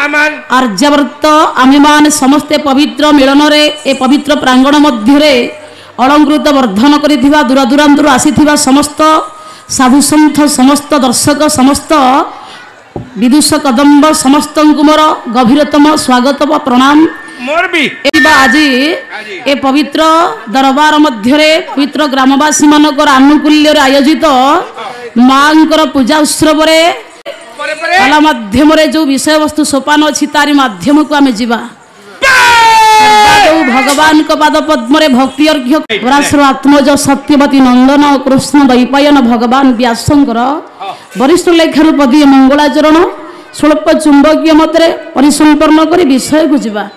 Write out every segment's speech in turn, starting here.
आर्यावर्त आमेमान समस्ते पवित्र मिलन रे ए पवित्र प्रांगण मध्य अलंकृत वर्धन करिथिबा दूरदूरांतर आसीथिबा समस्त साधु सन्थ समस्त दर्शक समस्त विदुष कदम्ब समस्त मोर गभीरतम स्वागत व प्रणाम मोर भी आज ए पवित्र दरबार मध्य पवित्र ग्रामवासी मानकर आनुकूल्य आयोजित मांकर पूजा उत्सव कला माध्यम जो विषय वस्तु सोपान अच्छी तारी माध्यम को आम जा भगवान को पाद पद्म भक्ति अर्घ्य पराशर आत्मज सत्यवती नंदन कृष्ण दैपायन भगवान व्यासंकर वरिष्ठ लेखार पदीय मंगलाचरण स्वल्प चुंबकीय मତରେ परिसंपन्न कर विषय को जा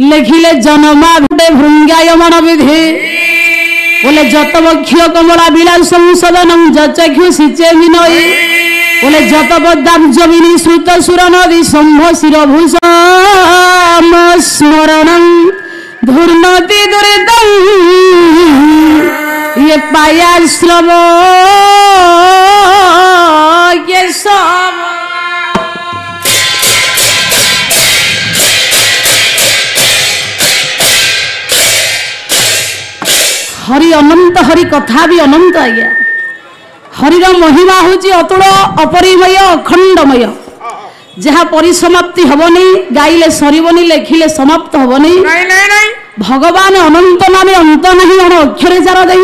लेखिले जन्मा भूटे भृंगायमन विधि बोले जत वक्ष कमला विलासं सदनं जचक्षु सिचे विनयी बोले जत पद्माब्जविनी श्रुत सुर नदी शंभ शिरभूषण स्मरणं धुर्नति दुरितं ये पाया श्रव ये सब हरि अनंत हरि कथा भी अनंत आज्ञा हरिर महिमा हूँ अतुल अपरिमय अखंडमय जहाँ परिसमाप्ति हेनी गाइले सरबनी लेखिले समाप्त हेनी भगवान अनंत नामे अंत नहीं अण अक्षर जार दे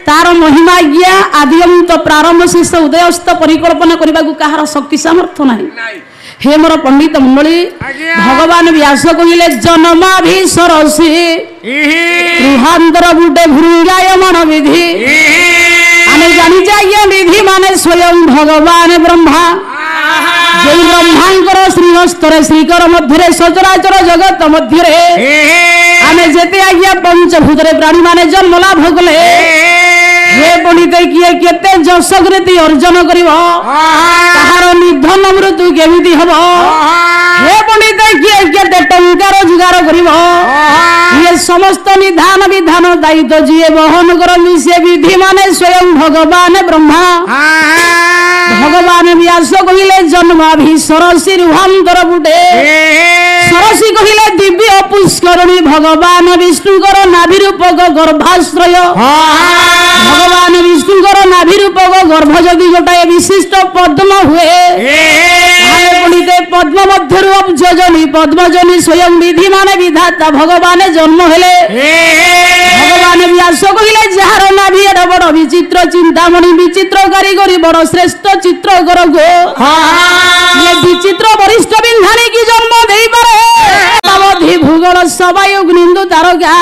तार महिमा आज्ञा आदि अंत प्रारंभ शेष उदयस्त परिकल्पना करने को कहार शक्ति सामर्थ्य नहीं हे मोर पंडित मंडली भगवान व्यास कहले जन्मा भी सरसी रुहांतर गुटे भृंगायमन विधि आमे जानी चाहिए विधि माने स्वयं भगवान ब्रह्मा जो ब्रह्मांकर श्रीहस्तर श्रीकर मध्य सचराचर जगत मध्य आमे जेते आज्ञा पंचभूत प्राणी माने जन्म लाभ कले हे पंडित किए केते जशकृति अर्जन करिवो ताहार निधन मृत्यु केमिति हबो हे पंडित किए केते टंका रोजगार करिवो ये समस्त निधान विधान दायित्व जिए बहन करमी से विधि माने स्वयं भगवान ब्रह्मा भगवान व्यास कहिले जन्माभि सरसी रुहांतर बुटे सरसी कहिले दिव्य पुष्करणी भगवान विष्णुकर नाभिरूपक गर्भाश्रय भगवान विष्णुकर नाभिरूपक गर्भ जदि गोटाए विशिष्ट पद्म हुए पद्म मध्य अब्जनी पद्मजनी स्वयं विधि माने विधाता भगवान जन्म हेले भगवान व्यास कहिले जार नाभि एड बड़ विचित्र चिंतामणि विचित्र कारीगरी बड़ श्रेष्ठ चित्रकर गो ये विचित्र वरिष्ठ बिंधाणी की जन्म दे पारे भूगोल सबाई अग्निंदु तारका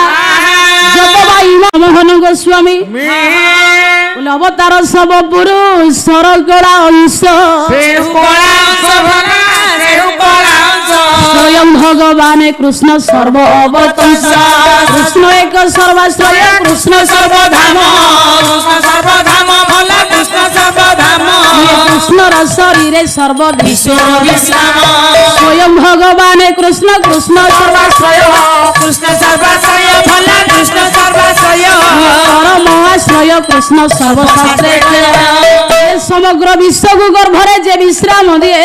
जपबाई मोहन गोस्वामी बोले अवतार सब पुरुष सरकला अंश स्वयं भगवान कृष्ण सर्ववतंस कृष्ण एक सर्वाश्रय कृष्ण सर्वधाम कृष्ण शरीर सर्वविश्व स्वयं भगवान कृष्ण कृष्ण सर्वाश्रय कृष्ण सर्वाश्रय भला कृष्ण सर्वाश्रय परमाश्रय कृष्ण सर्वशास्त्र समग्र विश्व को गर्भरे जे विश्राम दिए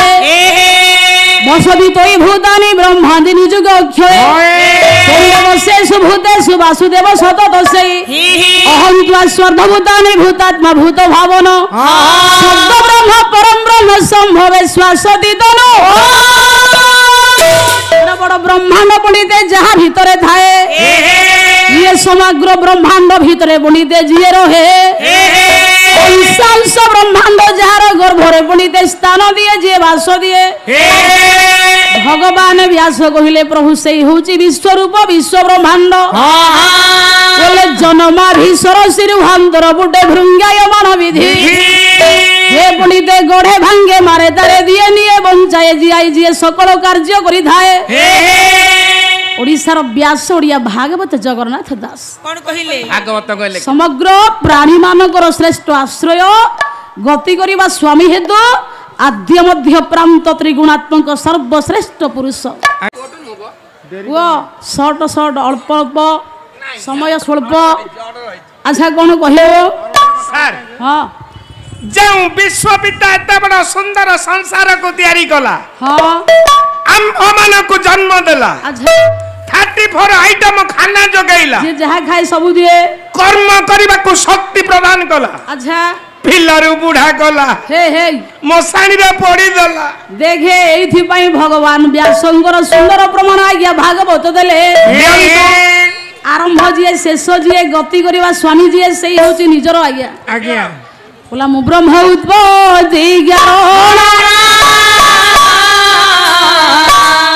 बसति तोई भूतानि ब्रह्मादि निजुग अक्षय भूतेषु वासुदेव सततसे अहं त्वा स्वर्धभूतानि भूतात्मा भूत भावन शब्द ब्रह्म परम ब्रह्म संभवे श्वासति तनु बड़ ब्रह्मांड पड़ीते जहाँ भीतरे थाए ये समग्र ब्रह्मांड भीतरे पड़ीते जिए रहे अंश ब्रह्मांड जार गर्भरे पड़ीते स्थान दिए जे वास दिए भगवान व्यास कहले प्रभु से होची विश्वरूप विश्व ब्रह्मांड बोले जन्माभि सरसी रुहांतर बुटे भृंगायमान विधि हे पंडिते गढ़े भांगे मारे तारे दिए निये बंचाए जियाई जिए सकल कार्य करि थाए ओडिशार व्यास ओडिया भागवत जगन्नाथ दास कोन कहिले भागवत कहले समग्र प्राणी मानकर श्रेष्ठ आश्रय गति करिबा स्वामी हेतु आद्य मध्य प्रांत त्रिगुणात्मक सर्वश्रेष्ठ पुरुष वो शॉर्ट शॉर्ट अल्प अल्प समय स्वल्प अच्छा कौन कह सर हाँ ଯେଉଁ ବିଶ୍ୱବିଦ୍ୟା ଏତେ ବଡ଼ ସୁନ୍ଦର ସଂସାରକୁ ତିଆରି କଲା हाँ ଆମ୍ଭମାନଙ୍କୁ ଜନ୍ମ ଦେଲା अच्छा 34 ଆଇଟମ ଖାନା ଯୋଗାଇଲା जे जहाँ खाए सब दिए କର୍ମ କରିବାକୁ ଶକ୍ତି ପ୍ରଦାନ କଲା अच्छा ପିଲାରୁ ବୁଢା କଲା हे ମଶାଣିରେ ପୋଡ଼ିଦେଲା देखे एइथिपाई भगवान व्यासंकर सुंदर प्रमाण आज्ञा भागवत देले आरंभ जी शेष जी गति करवा स्वामी जी से होची निजर आज्ञा आज्ञा बोला मु ब्रह्म उत्पत्ति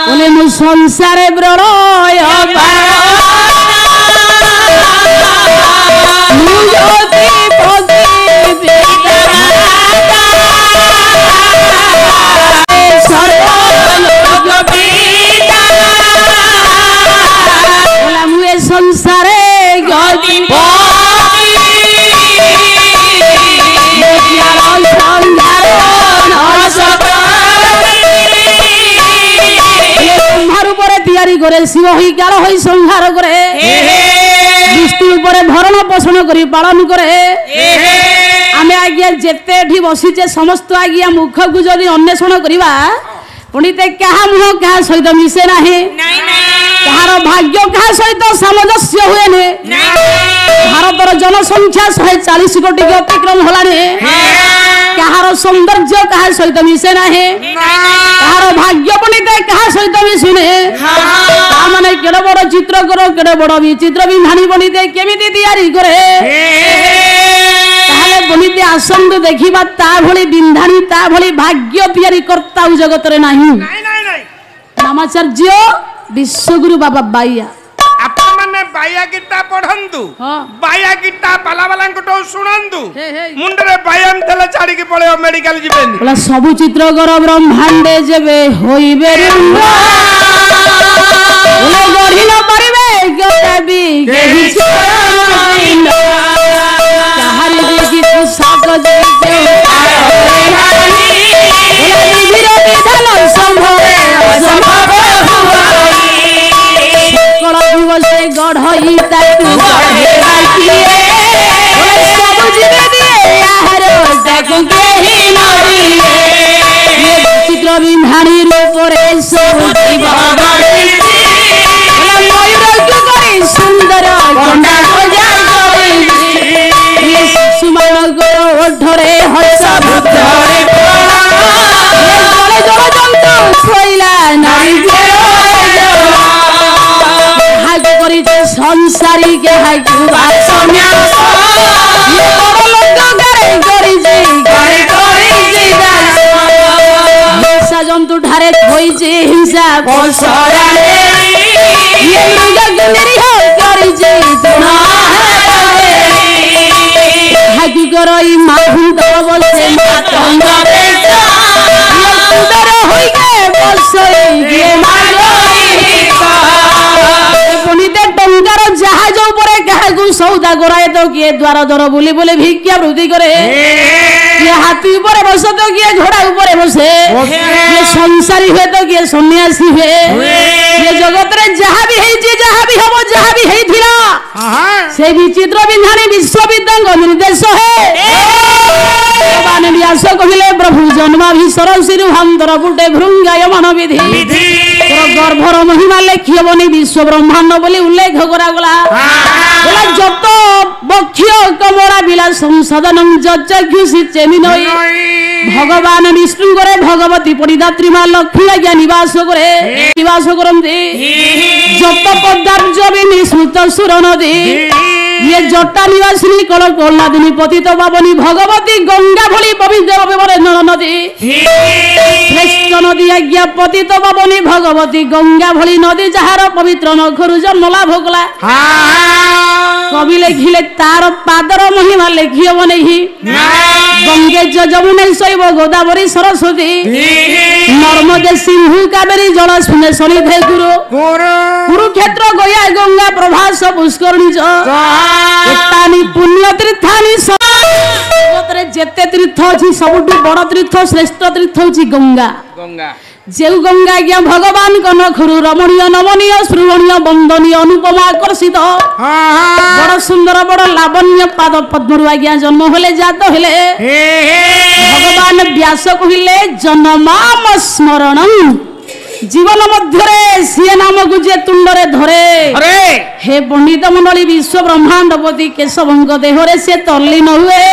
बोले मु संसार प्रलय संसारे करे शिव ही काल होई संहार करे दृष्टि ऊपर भरण पोषण करी पालन करे आमे आज्ञा जेते ठी बसिचे समस्त आज्ञा मुख को जदि अन्वेषण करिबा पुणिते कहा मुह कहा सहित मिसे नाही कहार भाग्य कहा सहित सामंजस्य हुए ने भारतर जनसंख्या 140 कोटी के अतिक्रम होलाने कहार सौंदर्य कहा सहित मिसे नाही कहार भाग्य पुणिते कहा सहित मिसुने माने केडे बड़ चित्र करो केडे बड़ विचित्र विधानी बनिते केमिति तैयारी करे ताहले बनिते आसंद देखिबा ता भली विधानी ता भली भाग्य तैयारी करता जगत रे नाही नामाचार्य विश्वगुरु बाबा बाइया आपण माने बाइया गीता पढंतु बाइया गीता पाला वाला को सुनंतु मुंडरे बायाम तेल छाड़ी के पळे मेडिकल जिबेनी बोला सब चित्र कर ब्रह्मांडे जेबे होइबे रुंगा बोले गढ़ी न परिबे गबी केहि छोइनो कहारी देखि तू साक देखे बोले विधिर विधान संभव असंभव सकल दिवसे गढ़ई ताकू गढ़े राखिए बोले सब जीवे दिए आहार ताकू केहि न दिए ये चित्र विधानी रूपरे सब जीव सुंदर ओठरे हस संसारी के जंतु ठारे हिंसा करई माहू बसे टंकार जहाज सौदा कराए तो किए द्वार दर बुली बुली भिक्षा वृद्धि करे किए हाथी ऊपर बसे तो किए घोड़ा ऊपर बसे किए संसारी हुए तो किए सन्यासी हुए ये जगत रे जहाँ भी है हम जहाँ भी है से विचित्र विधानी विश्वविद्या निर्देश है भगवान व्यास कहले प्रभु जन्माभिसर शिरुहांतर बुटे भृंगायमान विधि गर्भर महिमा लेखिबनी विश्व ब्रह्मांड बोली उल्लेख करागला बोला जत बक्ष्य कमरा बिला संसदनं जज्ञुषि चेमिनई भगवान विष्णु करे भगवती परिदात्री मां लक्ष्मी आज्ञा निवास करंती जत पदार्थ विनिश्रुत सुर नदी ये जटा निवासिनी कल कल्लादिनी पतित पावनी भगवती गंगा भली पवित्र नदी श्रेष्ठ नदी आज्ञा पतित पावनी भगवती गंगा भली नदी जहार पवित्र नखरु जन्म लाभ कला कवि लिखिले तार पादर महिमा लेखिब नहीं गंगे जमुने शैव गोदावरी सरस्वती नर्मदे सिंधु कावेरी जल सुने सनिधे गुरु कुरुक्षेत्र गया गंगा प्रभास पुष्करणी एतानी पुण्य तीर्थानी जगतरे जेते तीर्थ अछि सबटु बड़ तीर्थ श्रेष्ठ तीर्थ अछि गंगा जेउ गंगा आज्ञा भगवान नखरु रमणीय नमनीय श्रुवणीय वंदनीय अनुपम आकर्षित बड़ सुंदर बड़ लावण्य पाद पद्मरु आज्ञा जन्म हेले जात हेले भगवान व्यास कहिले जन्माम स्मरणं जीवन मध्यरे सिए नाम को जे तुंडरे धरे हे पंडित मंडली विश्व ब्रह्मांडपति केशवंग देहरे से तल्लीन हुए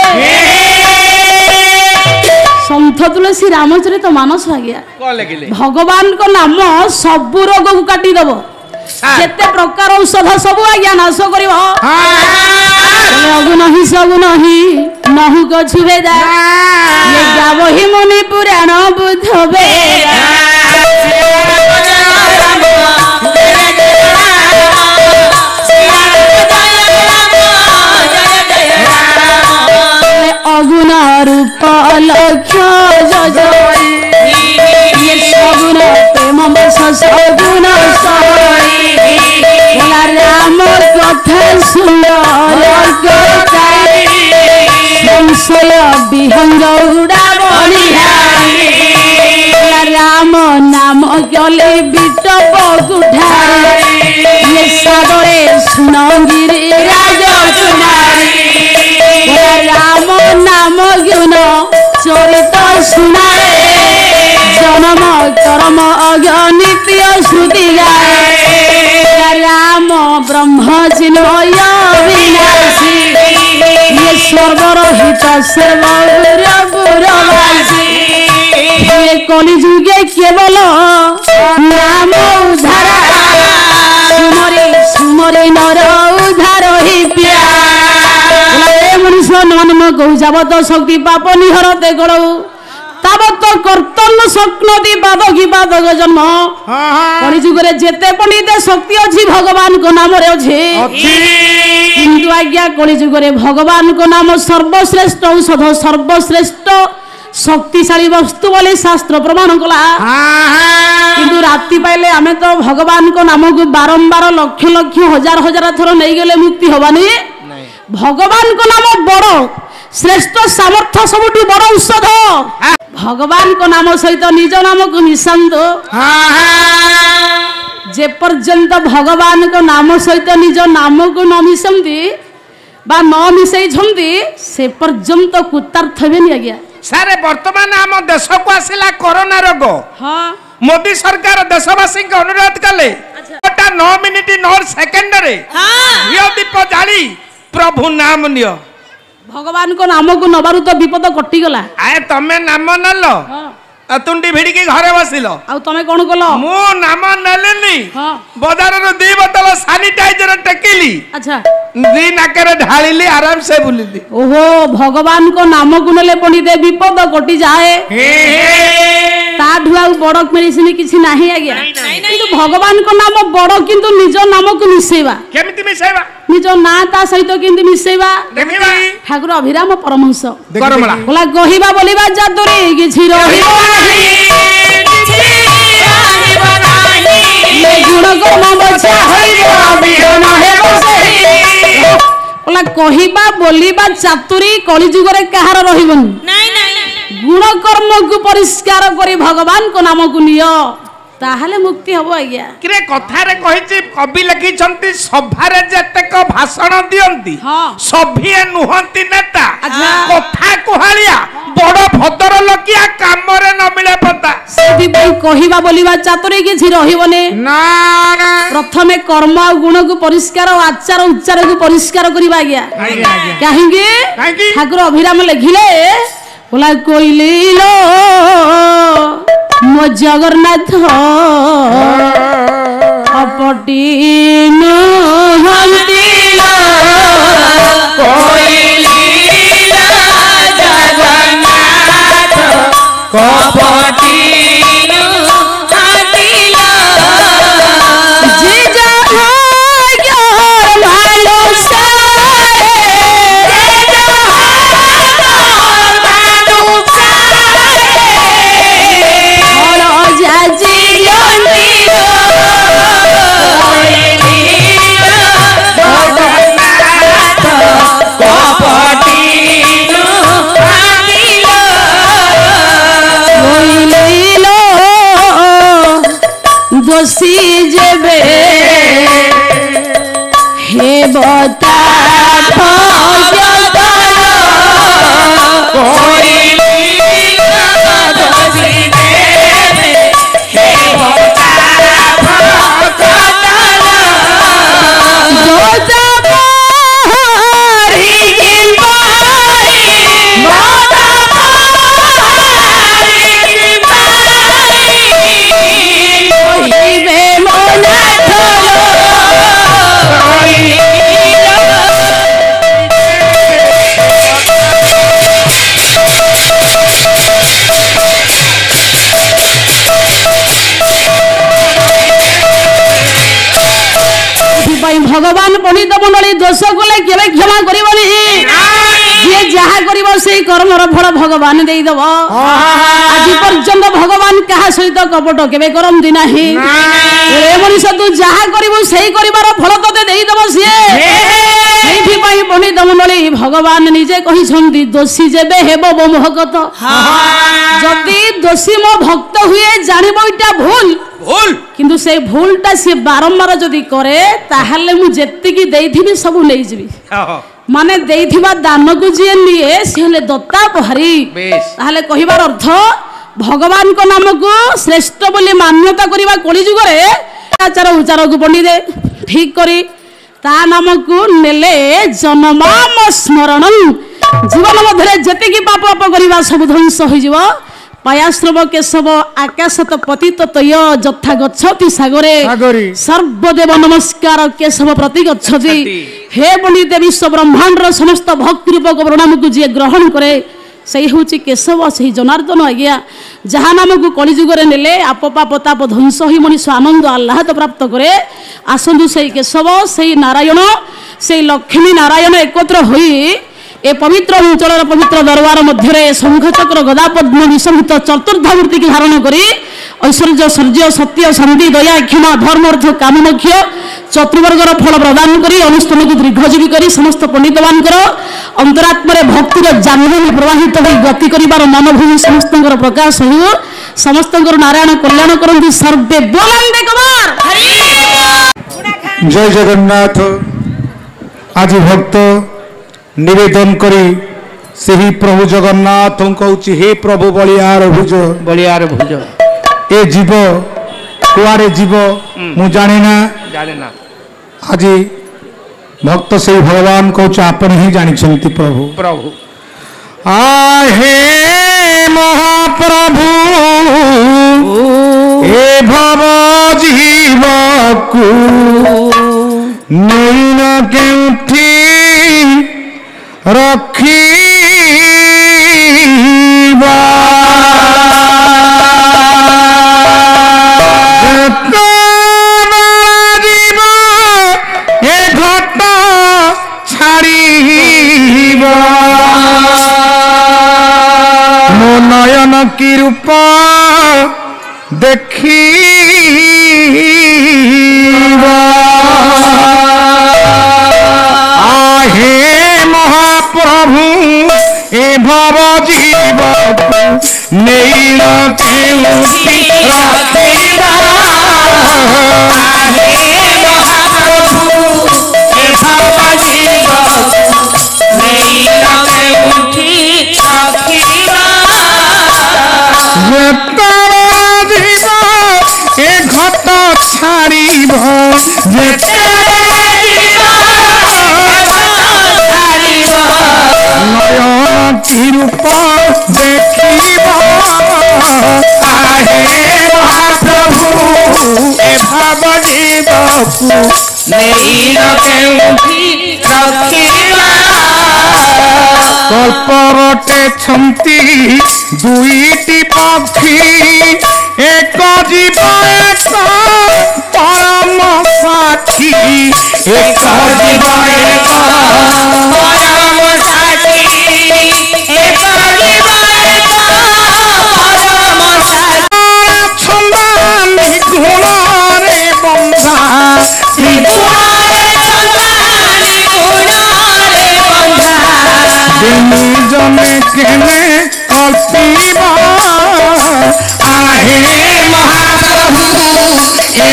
संत तुलसी रामचरित मानस आज्ञा भगवान को नाम सबु रोग को काटी दब जेते प्रकार औषध सब आज्ञा नाश कर नहीं सब नहीं नहु गछु वेदा ये गावहि मुनि पुराण बुध वेदा अगुण रूप लक्ष्य जजरी ये सगुण प्रेम बस सगुण बोला राम कथा सुंदर संशय विहंग उड़ा बनिहारी राम नाम गले बिट बगुठारे ये सागरे सुनगिरी राज कुमारी राम नाम गुण चरित सुनाए जन्म कर्म अगणित श्रुति गाए राम ब्रह्म चिन्मय विनाशी ये सर्वरहित सर्वपुरवासी ये कलिजुगे केवल नाम उद्धार सुमरे सुमरे नर उद्धार ही पिया मनुष्य नम कौ जावत शक्ति पाप निहरते गड़ौ तावत कर्तन स्वप्न दी पाद की पादक जन्म कलिजुगरे जेते पंडित शक्ति अच्छी भगवान को नाम रे अच्छे किंतु आज्ञा कलिजुगरे भगवान को नाम सर्वश्रेष्ठ औषध सर्वश्रेष्ठ शक्तिशाली वस्तु बोले शास्त्र प्रमाण कला किंतु राति पाइले आमे तो भगवान को नाम को बारंबार लक्ष लक्ष हजार हजार थर नहीं गले मुक्ति हबानी भगवान को नाम बड़ श्रेष्ठ सामर्थ्य सबुठ बड़ औषध भगवान को नाम सहित निज नाम को मिशांत जे पर्यंत भगवान को नाम सहित निज नाम को न मिशंती बा न मिसई से पर्यंत कुतार्थ हेबेनी आज्ञा सारे वर्तमान आम देश को आसिला कोरोना रोग मोदी सरकार देशवासी को अनुरोध कले 9 मिनिट 9 सेकंड रे दीप जाली प्रभु नाम नियो भगवान को नाम को नबारु तो विपद कटि गला आए तमे नाम नलो तुंडी भिड़ी के घरे बसिलो आ तमे कोन कलो मु नाम नलेनी बाजार रो 2 बोतल सैनिटाइजर टेकिली अच्छा दी नाकरे ढालिली आराम से बुलिली ओहो भगवान को नाम को नले पंडित विपद कटि जाए ता ढुआ बड़ मेडिसिन किछि नाही आज्ञा किंतु भगवान को नाम बड़ किंतु निज नाम को मिसेबा केमिति मिसेबा निज ना ता सहित किंतु मिसेबा देखिबा ठाकुर अभिराम परमहंस करमला बोला कहिबा बोलिबा जादुरी किछि रहिबो नाही गुण कर्म बचा होइबो बिहन हेबो सही बोला कहिबा बोलिबा चातुरी कलिजुग रे कहार रहिबनी नाही नाही गुण कर्म को परिष्कार करी भगवान को नाम को नियो ताहले मुक्ति हबो आज्ञा किरे कथा रे कहिछि कवि लिखि छंती सभा रे जतेक भाषण दियंती सभिए नुहंती नेता कथा कुहालिया बड़ भद्र लोकिया काम रे न मिले पता सेदी भाई कहिबा बोलिबा चातुरी किछि रहिबने ना प्रथमे कर्म और गुण को परिष्कार और आचार उच्चार को परिष्कार करिबा आज्ञा काहेंगे ठाकुर अभिराम लिखिले बोला कोइली लो मो जगन्नाथ अपटी नुहंती लो कोइली लो जगन्नाथ कपटी नुहंती लो जे जहाय भालो सारे जे जहाय दोषी जेबे हे बता भगवान पंडित मंडली दोष कले केवे क्षमा करबनी जे जहा करबो सेही कर्मर फल भगवान देई दब आज पर्यंत भगवान कहा सहित कपट केवे करंदी नाही ए मनुष्य तू जहा करबो सेही करिवार फल तते देई दब सिए सेही पई पंडित मंडली भगवान निजे कहि छंदी दोषी जेबे हेबो मोहकत जदी दोषी मो भक्त हुए जानिबो इटा भूल भूल किंतु से भूलटा से बारंबार जदि करे ताहले मु जेतिकी देइथिबी सब नै जिबी माने देइथिबा दान को जे लिए से हले दत्ता पहारी ताहले कहिबार अर्थ भगवान को नाम को श्रेष्ठ बोली मान्यता करिबा कली जुग रे आचार उचार को पंडित ठीक करी ता नाम को नेले जन्माम स्मरण जीवन मध्य जेतिकी पाप पाप करिबा सब ध्वंस होई जिवो पायाश्रव केशव आकाशत पतित तय जथा गच्छति सागरे सर्वदेव नमस्कार केशव प्रति गच्छति हे पंडित विश्व ब्रह्मांड समस्त भक्ति रूपक प्रणाम को जी ग्रहण करे सही होची केशव सही जनार्दन आज्ञा जहा नाम को कलिजुग रे नेले आपपा पताप ध्वंस ही मनुष्य आनंद आह्लाद प्राप्त करे आसंदु सही केशव सही नारायण सही लक्ष्मी नारायण एकत्र होई ए पवित्र अंचल पवित्र दरबार मध्य शंख चक्र गदा पद्म निशंत चतुर्धामूर्ति की धारण करी ऐश्वर्य शौर्य सत्य शांति दया क्षमा धर्म अर्थ काममोक्ष चतुर्वर्गर फल प्रदान करी अनुष्ठान को दीर्घजीवी करी समस्त पंडित मानकर अंतरात्मा भक्तिर जाह्नवी प्रवाहित हो गति कर मनोभूमि समस्त प्रकाश हो समस्त नारायण कल्याण करती सर्वे बोलंदे कबार जय जगन्नाथ। आज भक्त निवेदन करी से ही प्रभु जगन्नाथ कहूँ हे प्रभु बलियार भुज ए जीव कुआरे जीव मु जाना आज भक्त से भगवान कहूँ आपण ही जानी प्रभु प्रभु आहे महाप्रभु ए भव जीव को नैन केउठी रखी नयन की रूप देखी आहे महाप्रभु ए भव जीव नैन केउठी रखिबा नयन की रूप देखिबा आहे महाप्रभु ए भाव जीवकु नैन केउठी रखिबा कल्परटे छंती दुईटी पक्षी एक जीव एक परम साक्षी एक जीव एक परम साक्षी एक जीव एक परम साक्षी छंदानी गुण रे बंधा जमे केने कल्पिबा आहे महाप्रभु ए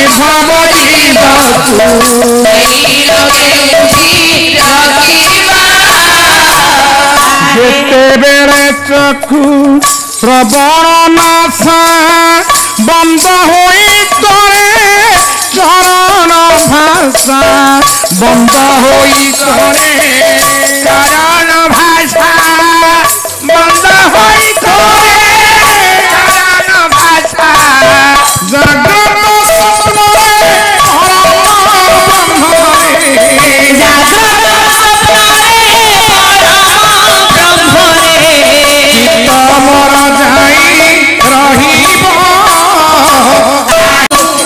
ଯେତେବେଳେ ଚକ୍ଷୁ ଶ୍ରବଣ ନାଶ ବନ୍ଦ ହୋଇ କରେ ଚରଣ ଭାଷା ବନ୍ଦ ହୋଇ କରେ ଚରଣ ଭାଷା ବନ୍ଦ ହୋଇ କରେ ଚରଣ ଭାଷା ଜଗତ ସ୍ୱପ୍ନରେ ପରମ ବ୍ରହ୍ମରେ ଚିତ୍ତ ମୋର ଯାଇ ରହିବ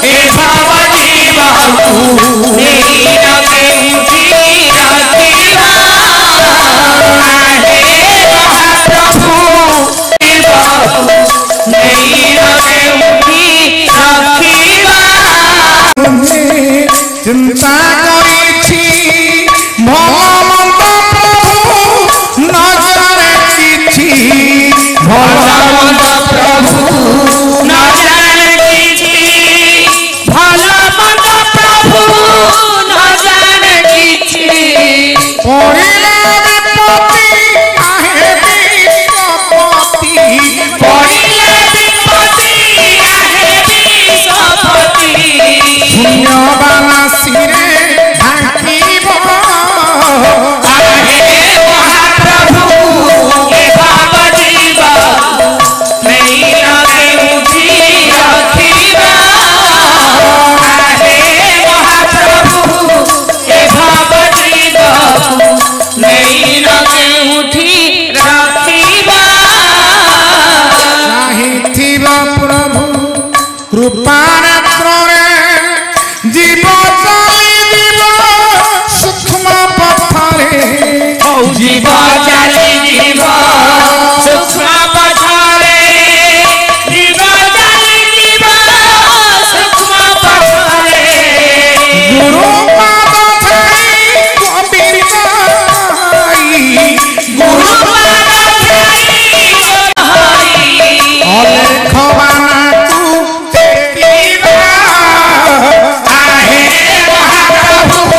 ଏ ଭାବ ଜୀବକୁ চিন্তা করেছি ভাল মন্দ প্রভু নজরে কিছু ভাল মন্দ প্রভু নজরে কিছু ভাল মন্দ প্রভু নজরে কিছু পড়িলে বিপত্তি আহে বিপত্তি পড়িলে বিপত্তি আহে বিষপতি পুণ্যবান শিরে ঢাকিব আহে মহাপ্রভু এ ভাব জীব নেই লগে উঠি রখিবা আহে মহাপ্রভু এ ভাব জীব নেই লগে উঠি রখিবা চাহিথিব প্রভু কৃপানেত্রে জীব চালিଯିব সূক্ষ্ম পথরে জীব চালিଯିব সূক্ষ্ম পথরে জীব চালিଯିব সূক্ষ্ম পথরে গুরু পাদ ছাই কবির গাই গুরু পাদ ছাই হই অলেখ বানাকু দেখিবা আহে মহাপ্রভু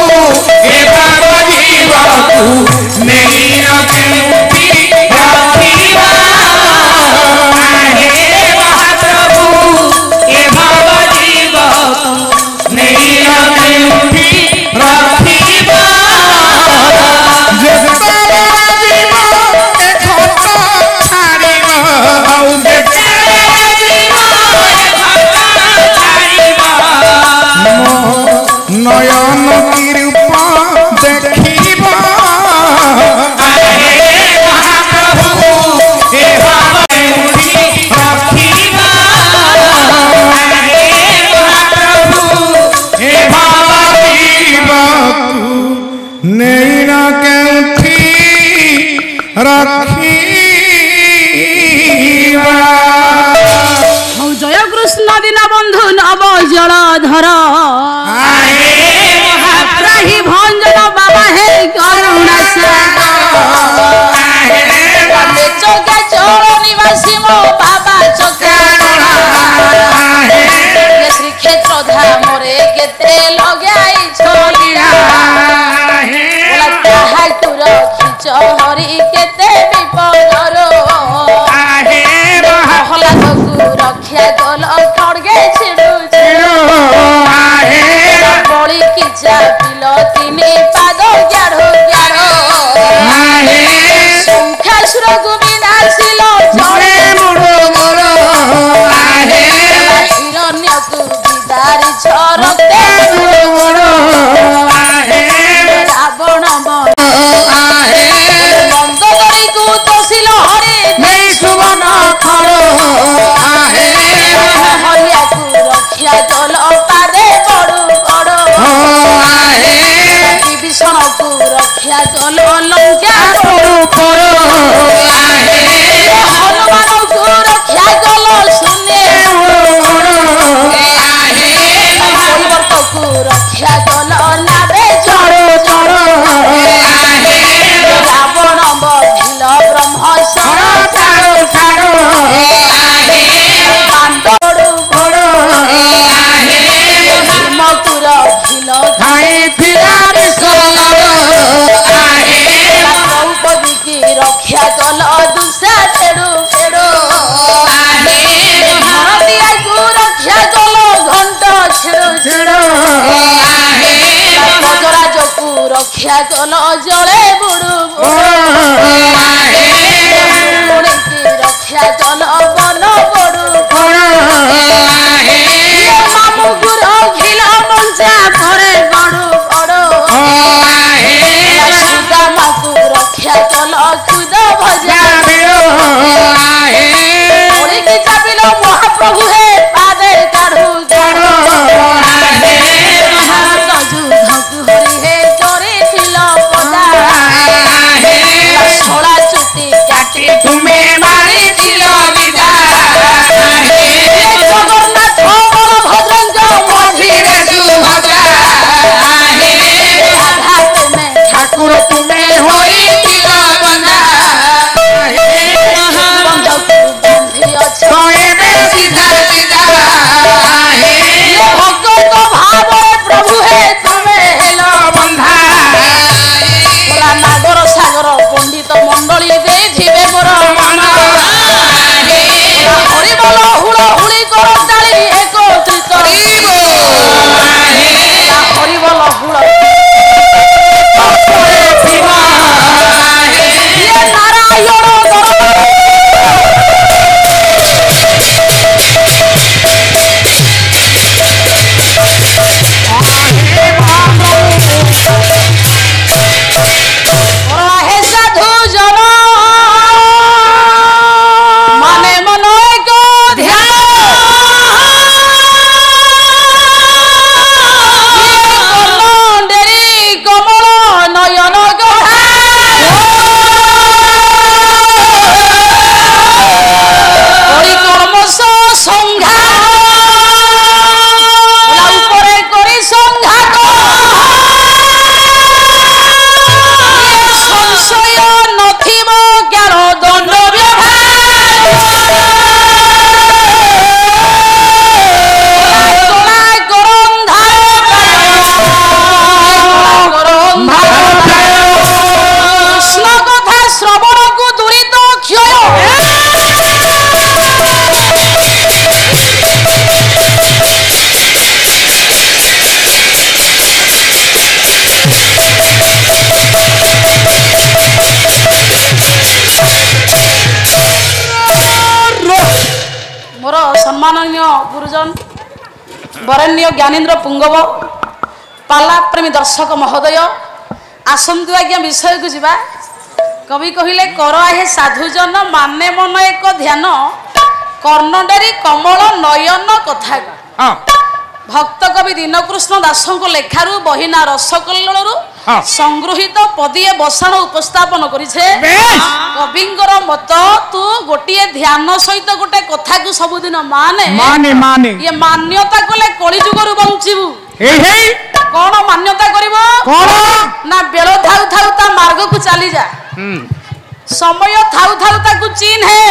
এ ভাব জীবকু নেই রখে উঠি রখিবা আহে মহাপ্রভু এ ভাব জীবকু নেই রখে উঠি রখিবা যেতবে জীব একত ছাড়িব ଆଉ ଯେତେବେଳେ ଯିବ ଏ ଭକ୍ତ ଛାଡ଼ିବ নয়ন কৃপ দেখিব আহে মহাপ্রভু এ ভাব উঠি রখিবা আহে মহাপ্রভু এ ভাব জীবকু নেই না কেউঠি রাখিবা ହଉ ଜୟ କୃଷ୍ଣ ଦୀନ ବନ୍ଧୁ ନବ ଜଳଧର ଆହେ ରାହି ଭଞ୍ଜନ ବାବା ହେ କରୁଣା ଚକା ଚୋର ନିବାସୀ ମୋ ବାବା ଚକା ଶ୍ରୀକ୍ଷେତ୍ର ଧାମରେ କେତେ ଲଗାଇ ଛଳିଆ ତାହା ତୁ ରଖିଛ ହରି କେତେ ବିପଦର ପ୍ରହ୍ଲାଦକୁ ରକ୍ଷା କଲ ଖଡ୍ଗେ ଛିଡୁଛି ବଳିକି ଚାପିଲ ତିନି ପାଦ ଗ୍ୟାଢ ଗ୍ୟାଢ ଶଙ୍ଖାସୁରକୁ ବିନାଶିଲ ହିରଣ୍ୟକୁ ବିଦାରିଛ ରକ୍ତେ ରାବଣ ବନ୍ଦ କରିକୁ ତୋଷିଲ ହରି সুবর্ণ খড় ହରିଆକୁ ରକ୍ଷା କଲ ପାଦେ ପଡୁ ପଡୁ ବିଭୀଷଣକୁ ରକ୍ଷା କଲ ଲଙ୍କା ହନୁମାନଙ୍କୁ ରକ୍ଷା କଲ ଶୂନ୍ୟ ପରିବର୍ତ୍ତକୁ ରକ୍ଷା କଲ ନାବେ ଚଢୁ ରାବଣ ବଧିଲ ବ୍ରହ୍ମ ପାଣ୍ଡୁ ଭୀମକୁ ରଖିଲ ଛେଡ଼ ଛେଡ଼ ଗଜରାଜକୁ ରକ୍ଷା କଲ ଜଳେ ବୁଡୁ ରକ୍ଷା କଲ ବନ ବଡୁ ମାମୁକୁ ରଖିଲ ମଞ୍ଚା ପରେ ବଡୁ ବଡ ସୁଦାମାକୁ ରକ୍ଷା କଲ ଖୁଦ ଭଜା ପଡ଼ିକି ଚାପିଲ ମହାପ୍ରଭୁ ହେ ପାଦେ କାଢୁ ମହାରତ ଯୁଦ୍ଧକୁ ହରି ହେ କରିଥିଲ ପଦା ଛଳା ଚୁଟି କାଟି ତୁମେ ମାରିଥିଲ ବିଦା ଜଗନ୍ନାଥ ବଳଭଦ୍ରଙ୍କ ମଝିରେ ସୁଭଦ୍ରା ରାଧା ତୁମେ ଠାକୁର ତୁମେ ହୋଇଥିଲ ବନ୍ଦା ବନ୍ଧକୁ ବାନ୍ଧି ଅଛ ଏବେ ସିଧା ସିଧା ଭକ୍ତଙ୍କ ଭାବରେ ପ୍ରଭୁ ହେ ତୁମେ ହେଲ ବନ୍ଧା ପୁରା ନାଗର ସାଗର ପଣ୍ଡିତ ମଣ୍ଡଳୀ ଦେଇଥିବେ ମୋର ମନ ହରିବୋଲ ହୁଳ ହୁଳି କର ତାଳି ଏକତ୍ରିତ ହରିବୋଲ ହୁଳ ନାରାୟଣ হে সাধু জন মানে মন এক ধ্যান ডেরি কমল নয়ন গড়া কর্মস সংঘাত উপরে করি সংঘাত সংশয় নথিব জ্ঞান দণ্ড কৃষ্ণ কথা শ্রবণকু দূরিত ক্ষয় मोर सम्माननीय गुरुजन बरेण्य ज्ञानेन्द्र पुंगव पाला प्रेमी दर्शक महोदय आसंतु आज्ञा विषय को जीवा कवि कहिले कर आहे साधुजन माने मन एक ध्यान कर्णडेरी कमल नयन कथा भक्त कवि दीनकृष्ण दासଙ୍କ ଲେଖାରୁ ବହିନା ରସକଲ୍ଲୋଳରୁ ସଂଗୃହୀତ ପଦିଏ ବସାଣ ଉପସ୍ଥାପନ କରିଛେ କବିଙ୍କର ମତ ତୁ ଗୋଟିଏ ଧ୍ୟାନ ସହିତ ଗୋଟେ କଥାକୁ ସବୁଦିନ ମାନେ ଇଏ ମାନ୍ୟତା କଲେ କଳି ଯୁଗରୁ ବଞ୍ଚିବୁ କଣ ମାନ୍ୟତା କରିବ ନା ବେଳ ଥାଉ ଥାଉ ତା ମାର୍ଗକୁ ଚାଲି ଯା समय थाउ थाउ ताकू चिन्ह है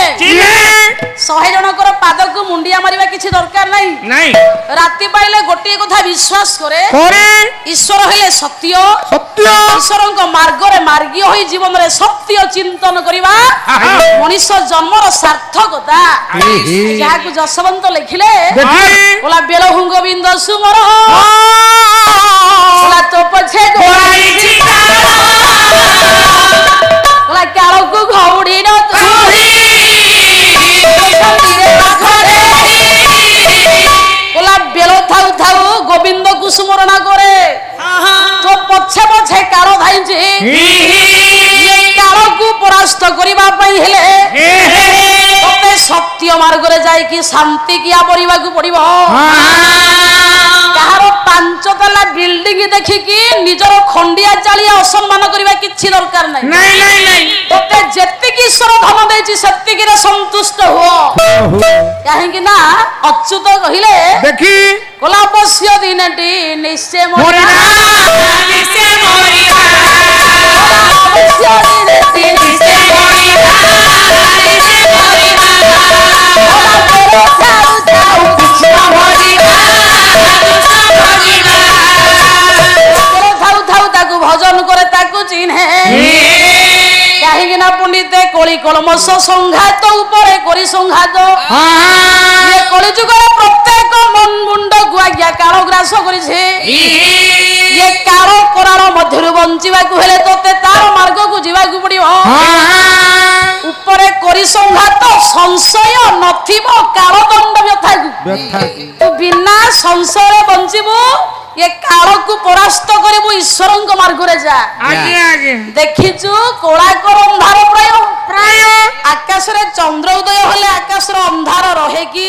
शहे जनकर पाद को मुंडिया मारिबा किछि दरकार नहीं राति पाइले गोटे कथा विश्वास करे ईश्वर हेले सत्य ईश्वर मार्ग रे मार्गी होई जीवन रे सत्य चिंतन करिबा मनुष्य जन्मर सार्थकता जहा को जसवंत लिखिले बोला बेलहुंग गोविंद सुमर बोला तो पछे गोई चिता बोला कालो को घौड़ी न तुरी बोला बेलो थाउ थाउ गोविंद को स्मरण करे तो पछे पछे कालो धाइछि ये कालो को परास्त करिबा पई हेले ओते सत्य मार्ग रे जाई कि शांति किया परिबा को पड़िबो कहारो पांच तला बिल्डिंग देखि कि निजर खंडिया चालिया असम्मान करिबा किछि दरकार नै नै तोते जेति कि ईश्वर धन देछि सेति कि रे संतुष्ट हो काहे कि ना अच्युत कहिले देखि कोला अवश्य दिनटी निश्चय मोरिबा निश्चय मोरिबा अवश्य दिनटी निश्चय मोरिबा निश्चय मोरिबा थाउ थाउ किछि मोरिबा भजन करे ताकू चिन्हे कहीं ना पंडिते कली कलमश संघात उपरे करी संघात ये कली जुगर प्रत्येक मन मुंड गुआ ଆଜ୍ଞା କାଳ ଗ୍ରାସ କରିছে ये काଳ କରାଳ ମଧ୍ୟରୁ ବଞ୍ଚିବାକୁ ହେଲେ ତତେ ତାର ମାର୍ଗକୁ ଯିବାକୁ ପଡିବ ଉପରେ କରି ସଂଘାତ ସଂଶୟ ନଥିବ କାଳଦଣ୍ଡ ବ୍ୟଥାକୁ ତୁ ବିନା ସଂଶୟରେ ବଞ୍ଚିବୁ ये काल को परास्त करिबु ईश्वरଙ୍କ मार्गरे जा आगे आगे देखिचु कोळाकर अंधार प्राय आकाश रे चंद्र उदय होले आकाश रे अंधार रहे की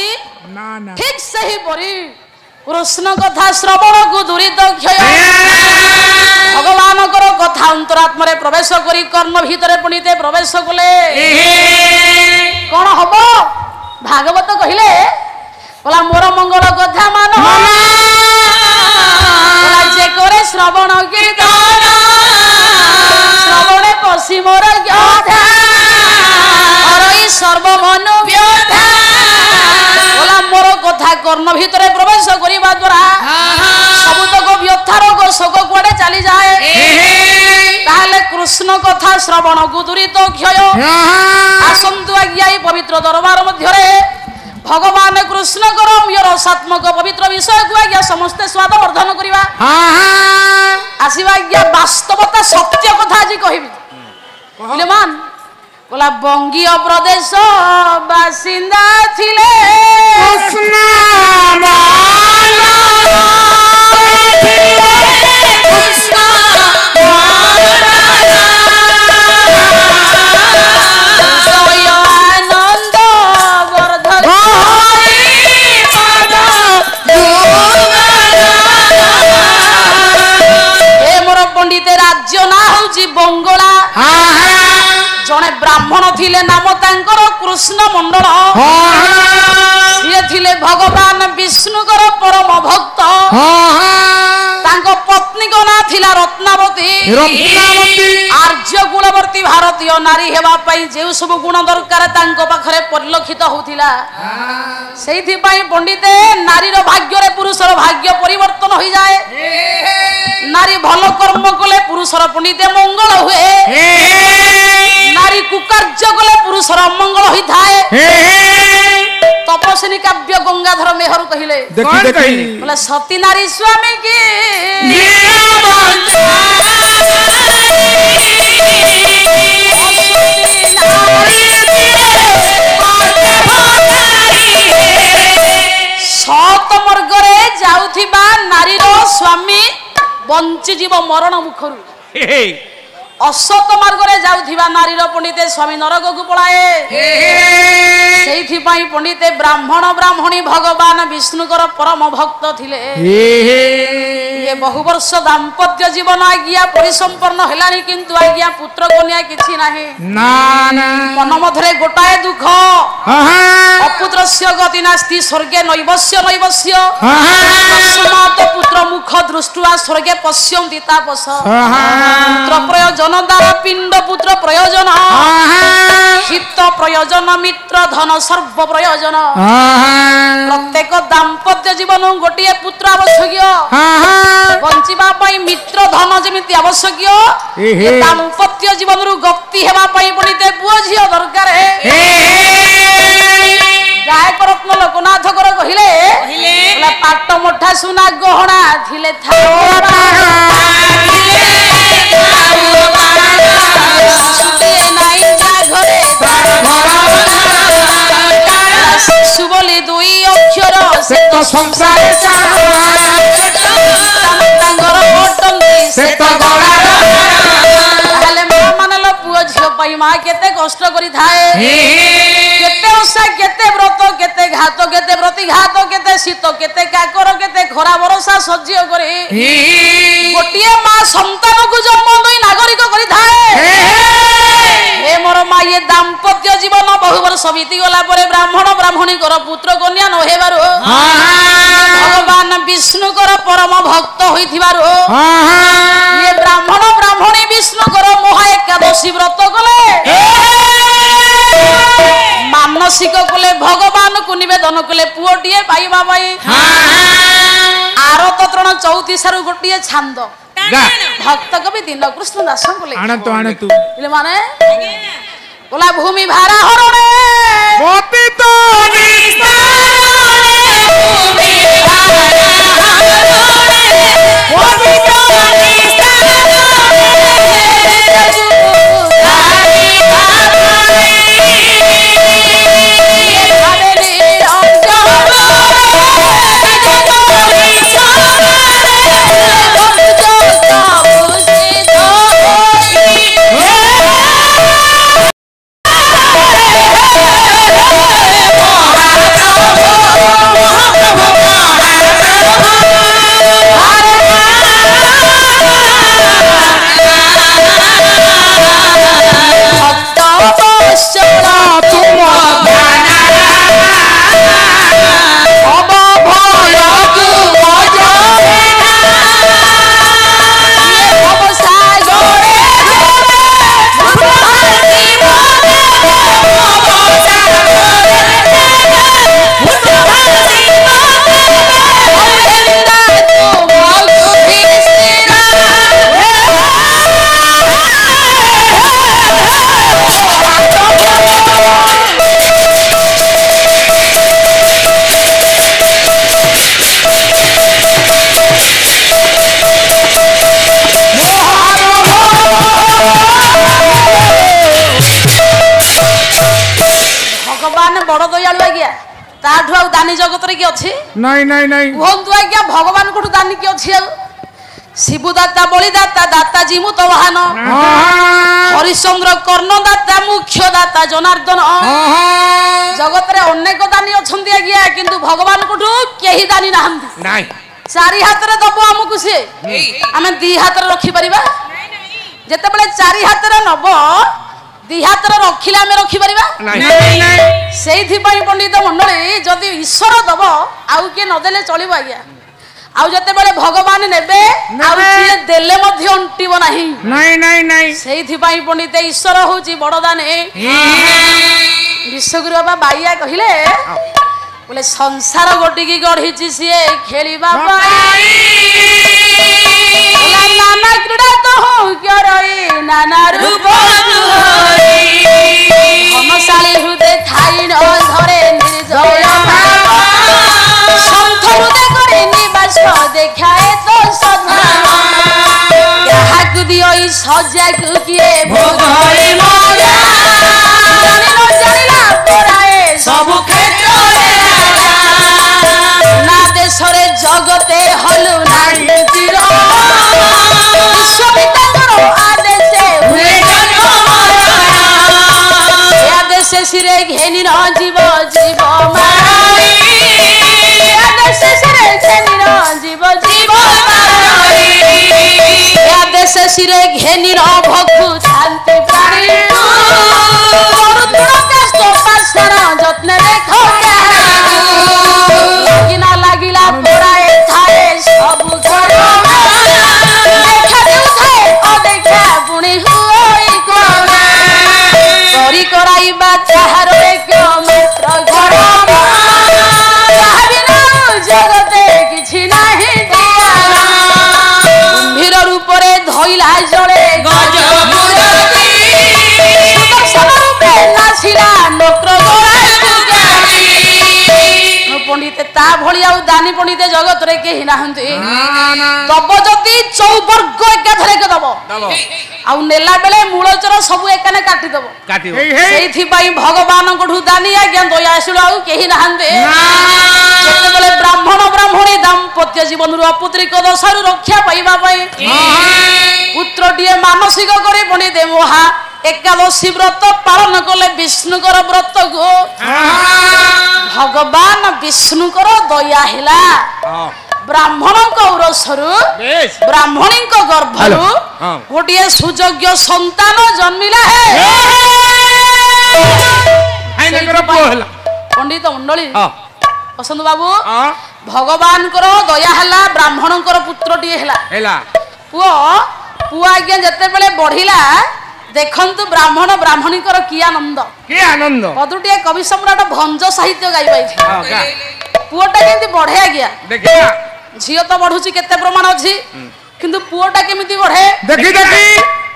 ना ना ठीक सही परी कृष्ण कथा श्रवण को दुरित क्षय भगवान कर कथा अंतरात्मा रे प्रवेश करी कर्म भीतरे पुनिते प्रवेश कले कोन हबो भागवत कहिले बोला मोर मंगल कथा मान जे करे श्रवण कीर्तन श्रवणे पसी मोर व्यथा हरई सर्व मन व्यथा बोला मोर कथा कर्ण भीतरे प्रवेश करिबा द्वारा सबतक व्यथा रोग शोक कुआडे चली जाए ताले कृष्ण कथा श्रवण को दुरित क्षय आसंतु आज्ञा पवित्र दरबार मध्यरे भगवान कृष्ण करम रसात्मक पवित्र विषय को आज्ञा समस्ते स्वाद वर्धन करिबा आसीबा आज्ञा वास्तवता सत्य कथा जी कहिबी कहले मान बोला बंगीय प्रदेश बासिंदा थिले कृष्ण राज्य ना हूँ बंगला जड़े ब्राह्मण थिले नाम तांकर कृष्ण मंडल सी थिले भगवान विष्णुकर परम भक्त तांको पत्नी को ना थिला रत्नावती आर्य कुलवर्ती भारतीय नारी हेबा पई जे सब गुण दरकार तांको पाखरे परिलक्षित होथिला सेहिथि पई पंडिते नारीर भाग्य रे पुरुषर भाग्य परिवर्तन होई जाए नारी भल कर्म कले पुरुषर पंडिते मंगल हुए नारी कुकार्य कले पुरुषर मंगल होई थाए तपस्विनी काव्य गंगाधर मेहर कहिले बोले सती नारी स्वामी की सत मार्गरे जाउथिबा नारीर स्वामी बंची जीव मरण मुखरु असत मार्गरे जाउथिबा नारीर पंडिते स्वामी नरक को पलाए सेहिथि पई पंडिते ब्राह्मण ब्राह्मणी भगवान विष्णुकर परम भक्त थिले ये बहु वर्ष दाम्पत्य जीवन आज्ञा परिसंपन्न हेलानी किंतु आज्ञा पुत्र कन्या किछि नाही ना ना मन मधरे गोटाए दुख अपुत्रस्य गति नास्ति स्वर्गे नैवस्य नैवस्य तस्मात् पुत्र मुख दृष्ट्वा स्वर्गे पश्यन्ति तापस पुत्र प्रयोजन दार पिंड पुत्र प्रयोजन हित प्रयोजन मित्र धन सर्व प्रयोजन प्रत्येक दाम्पत्य जीवन गोटे पुत्र आवश्यक बंचिबा पई मित्र धन जेमिति आवश्यक दाम्पत्य जीवन रु गति हेबा पई पडिते पुओ झियो दरकार गायक रत्न लोकनाथ कर कहिले पाट मोठा सुना गहना थिले शिशु बोली दुई अक्षर से तो संसार पुओ झियो पाई माँ केते कष्ट करी थाए केते ओषा केते व्रत केते घात केते प्रतिघात केते शीत केते काकर केते खरा बरसा सह्य करे गोटिए माँ संतान को जन्म दई नागरिक करी थाए हे मोर माँ ये दाम्पत्य जीवन बहु वर्ष बीती गला परे ब्राह्मण ब्राह्मणी कर पुत्र कन्या न हेबारो भगवान विष्णु कर परम भक्त होइथिबारो ये ब्राह्मण ब्राह्मणी विष्णु कर महा एकादशी व्रत कले मानसिक कले भगवान को निवेदन कले पुओटिए पाइबा पाई आरत तृण 34 रु गोटिए छांद भक्त कवि दीन कृष्ण दास बोले आनतु माने बोला भूमि भारा हरणे पतित भूमि भारा दानी जगत रे की अछि नहीं नहीं नहीं कहंतु आज्ञा भगवान कोठु दानी की अछि शिवदाता बलिदाता दाता जीमुत वाहन हरिश्चंद्र कर्णदाता मुख्य दाता जनार्दन जगत रे अनेक दानी अछंती आज्ञा किंतु भगवान कोठु केही दानी नाहंती नहीं चारि हाथ रे दबो हमकु से आमे दी हाथ रे रखि परिबा जेते बेले चारि हाथ रे नबो दी हाथ रे रखिले आमे रखि परिबा नहीं नहीं सेइथि पई पंडित मंडली जदि ईश्वर दबो आउ के न देले चलिबो आज्ञा आउ जते बेले भगवान नेबे आउ किए देले मध्ये अंटिबो नाही नहीं नहीं नहीं सेइथि पई पंडित ईश्वर होची बड़ दाने विश्वगुरु बाबा बाइया कहिले बोले संसार गोटी की गढ़ी सीए खेलिबा पाई नाना क्रीड़ा तो हो क्या रही नाना रूप धनशाली हृदय खाई न धरे निर्जय सन्थ हृदय करे निवास देखाए तो सद्भाव याहाकु दियो ई सजा को किए भोग होई मजा जानिला पराए सब क्षेत्र देशरे जगते हलु नाही चिर विश्वविद्यालय आदेशे हुए आदेशे सिरे घेनी न जीव जीव मारी आदेशे सिरे घेनी न जीव जीव मारी आदेशे सिरे घेनी न भक्तु शांति प्राणी गुरुतुण कष्ट पासर যত্ন देखो লাগিনা লাগিলা পড়ায় থায়ে সব ঘর দেখা দেউথায় অদেখা পুনি হুই কোনা করি করাইবা তাহার এক মাত্র ঘর ভাবিনা জগতে কিছু নাহি দিয়া গম্ভীর রূপরে ধইলা জলে গজমুরতি সুদর্শন রূপে নাছিলা নক্র पंडित ता भली आउ दानी पंडित जगत रे के हिनाहंती दब जति चौवर्ग एकाधरे के दब आउ नेला बेले मूलचर सब एकाने काटी दब सेइथि पई भगवान कोठु दानी आज्ञा दया आसिलो आउ केही नाहंती जेते बेले ब्राह्मण ब्राह्मणी दाम्पत्य जीवन रु अपुत्रिक दशारु रक्षा पाइबा पई पुत्रटिए मानसिक करे पंडित मोहा एकादशी व्रत पालन कले विष्णुकर व्रत को भगवान विष्णुकर दया हिला ब्राह्मण औरसरु ब्राह्मणी गर्भरु गोटे सुयोग्य संतान जन्मिला है पंडित मंडली बसंत बाबू भगवान दया हला ब्राह्मण पुत्रटी है पुओ पुआ आज्ञा जिते बेले बढ़िला देखंतु ब्राह्मण ब्राह्मणी की आनंद पदुटिया कवि सम्राट भंज साहित्य गाई पाई पुओटा केमती बढ़े आज्ञा झील तो बढ़ुची केते प्रमाण अछि किंतु पुओटा केमती बढ़े देखी देखी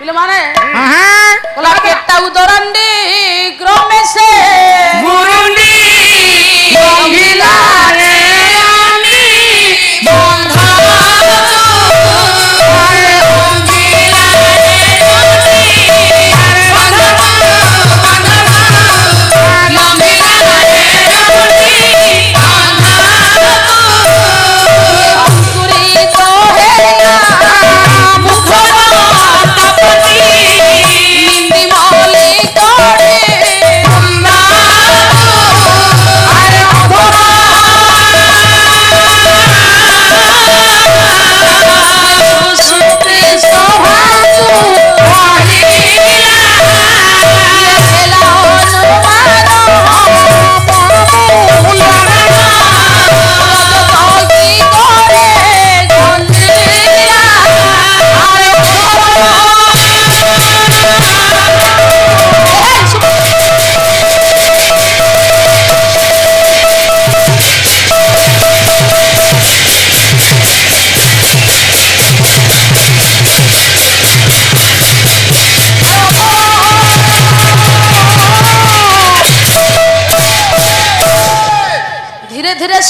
पिले माने कला केटा उदरंडी क्रमे से मुरुंडी महिला रे आनी बंधा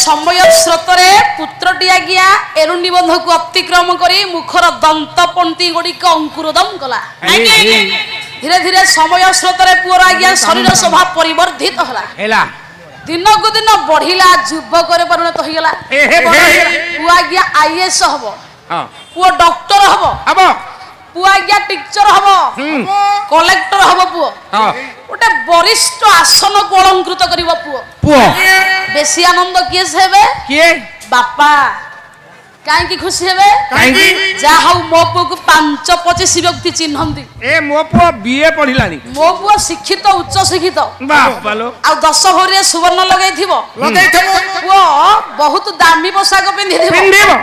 समय स्रोतरे पुत्रटी आज्ञा एरुणी बंध को अतिक्रम करी मुखर दंत पंती गुड़िक अंकुरोदम कला धीरे धीरे समय स्रोतरे पुअर आज्ञा शरीर स्वभाव परिवर्तित होला दिनकू दिन बढ़िला युवक परिणत होगला पुआ आज्ञा आईएएस हम पुओ डॉक्टर हम पुओ आज्ञा टीचर हम कलेक्टर हम पुओ गोटे वरिष्ठ आसन को अलंकृत करिवो पुओ बेसी आनंद किए से हेबे किए बापा काहे खुशी हेबे जा हौ मो पुओ को 5-25 व्यक्ति चिन्हंती ए मो पुओ बीए पढिलानी मो पुओ शिक्षित उच्च शिक्षित बापा लो आ 10 भरिया सुवर्ण लगैथिबो पुओ बहुत दामी पोशाक पिंधिबो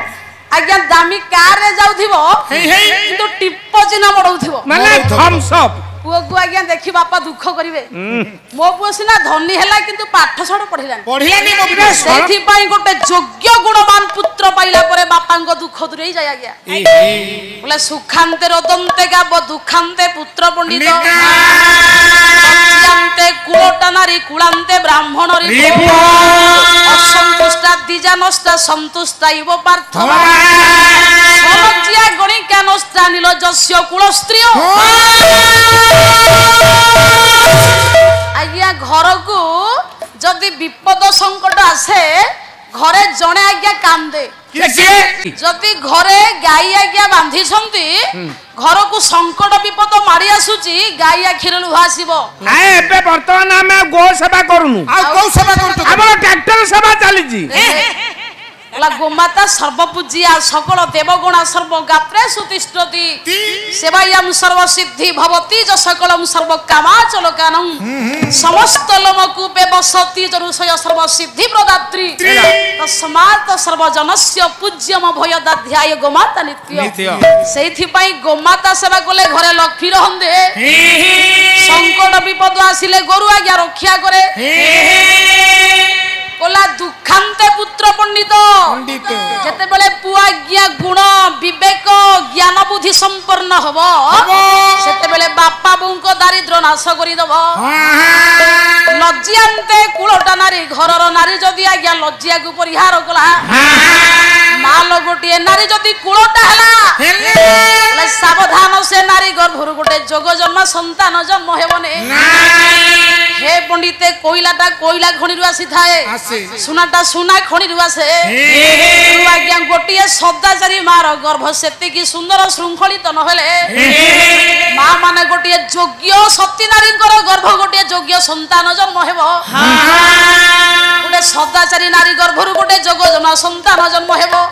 आज्ञा दामी कार रे जाउथिबो किंतु टिप्पो चिन्ह मडौथिबो माने थम्स अप पुओ को आज्ञा देखि बापा दुख करिवे मो पुओ सिना धनी हैला किंतु पाठ छड़ पढिलानी मो पुओ सेथि पई गोटे योग्य गुणवान पुत्र पाइला परे बापा को दुख दुरई जाय आज्ञा बोले सुखांते रोदंते गाब दुखांते पुत्र पंडित जानते कुलोटा नारी कुलांते ब्राह्मण रि असंतुष्टा दिजानष्टा संतुष्टा इव पार्थ समज्या गणिका नष्टा नीलजस्य कुल स्त्री आज्ञा घर को जदि विपद संकट आसे घरे जणे आज्ञा कांदे जदि घरे गाई आज्ञा बांधी घर को संकट विपद मारी आसुची गाई आखिर लुह आसीबो एबे वर्तमान हम गो सेवा करूनु आ गौ सेवा करतो हमर ट्रैक्टर सेवा चली जी गोमाता सर्वपूज्या सकल देवगुणा सर्वगात्रे सुतिष्ठति सेवायां सर्वसिद्धि भवति ज सकलम सर्वकामाचलकानं समस्त लोमकूपे बसति जरुषय सर्वसिद्धि प्रदात्री तस्मात् सर्वजनस्य पूज्यम भयदाध्याय गोमाता नित्य सेथि पई गोमाता सेवा कले घरे लक्ष्मी रहंदे संकट विपद आसिले गोरु आज्ञा रक्षा करे कोला दुखांते पुत्र पंडित जेते बेले पुआ ज्ञा गुण विवेक ज्ञान बुद्धि संपन्न हबो सेते बेले बापा बुंको दारिद्र नाश करि दबो लज्जांते कुलटा नारी घरर नारी जदि आज्ञा लज्जा को परिहार कला माल गोटे नारी जदि कुलटा हला सावधान से नारी गर्भरु गोटे जोग जन्म संतान जन्म हेबने हे पंडिते कोइलाटा कोइला खणिरु आसी थाए सुनाटा सुना खणिरु आसे आज्ञा गोटे सदाचारी मार गर्भ सेति की सुंदर श्रृंखलित नहेले मां माने गोटे योग्य सती नारी गर्भ गोटे योग्य संतान जन्म हेबो गोटे सदाचारी नारी गर्भरु गोटे जोग जन्म संतान जन्म हेबो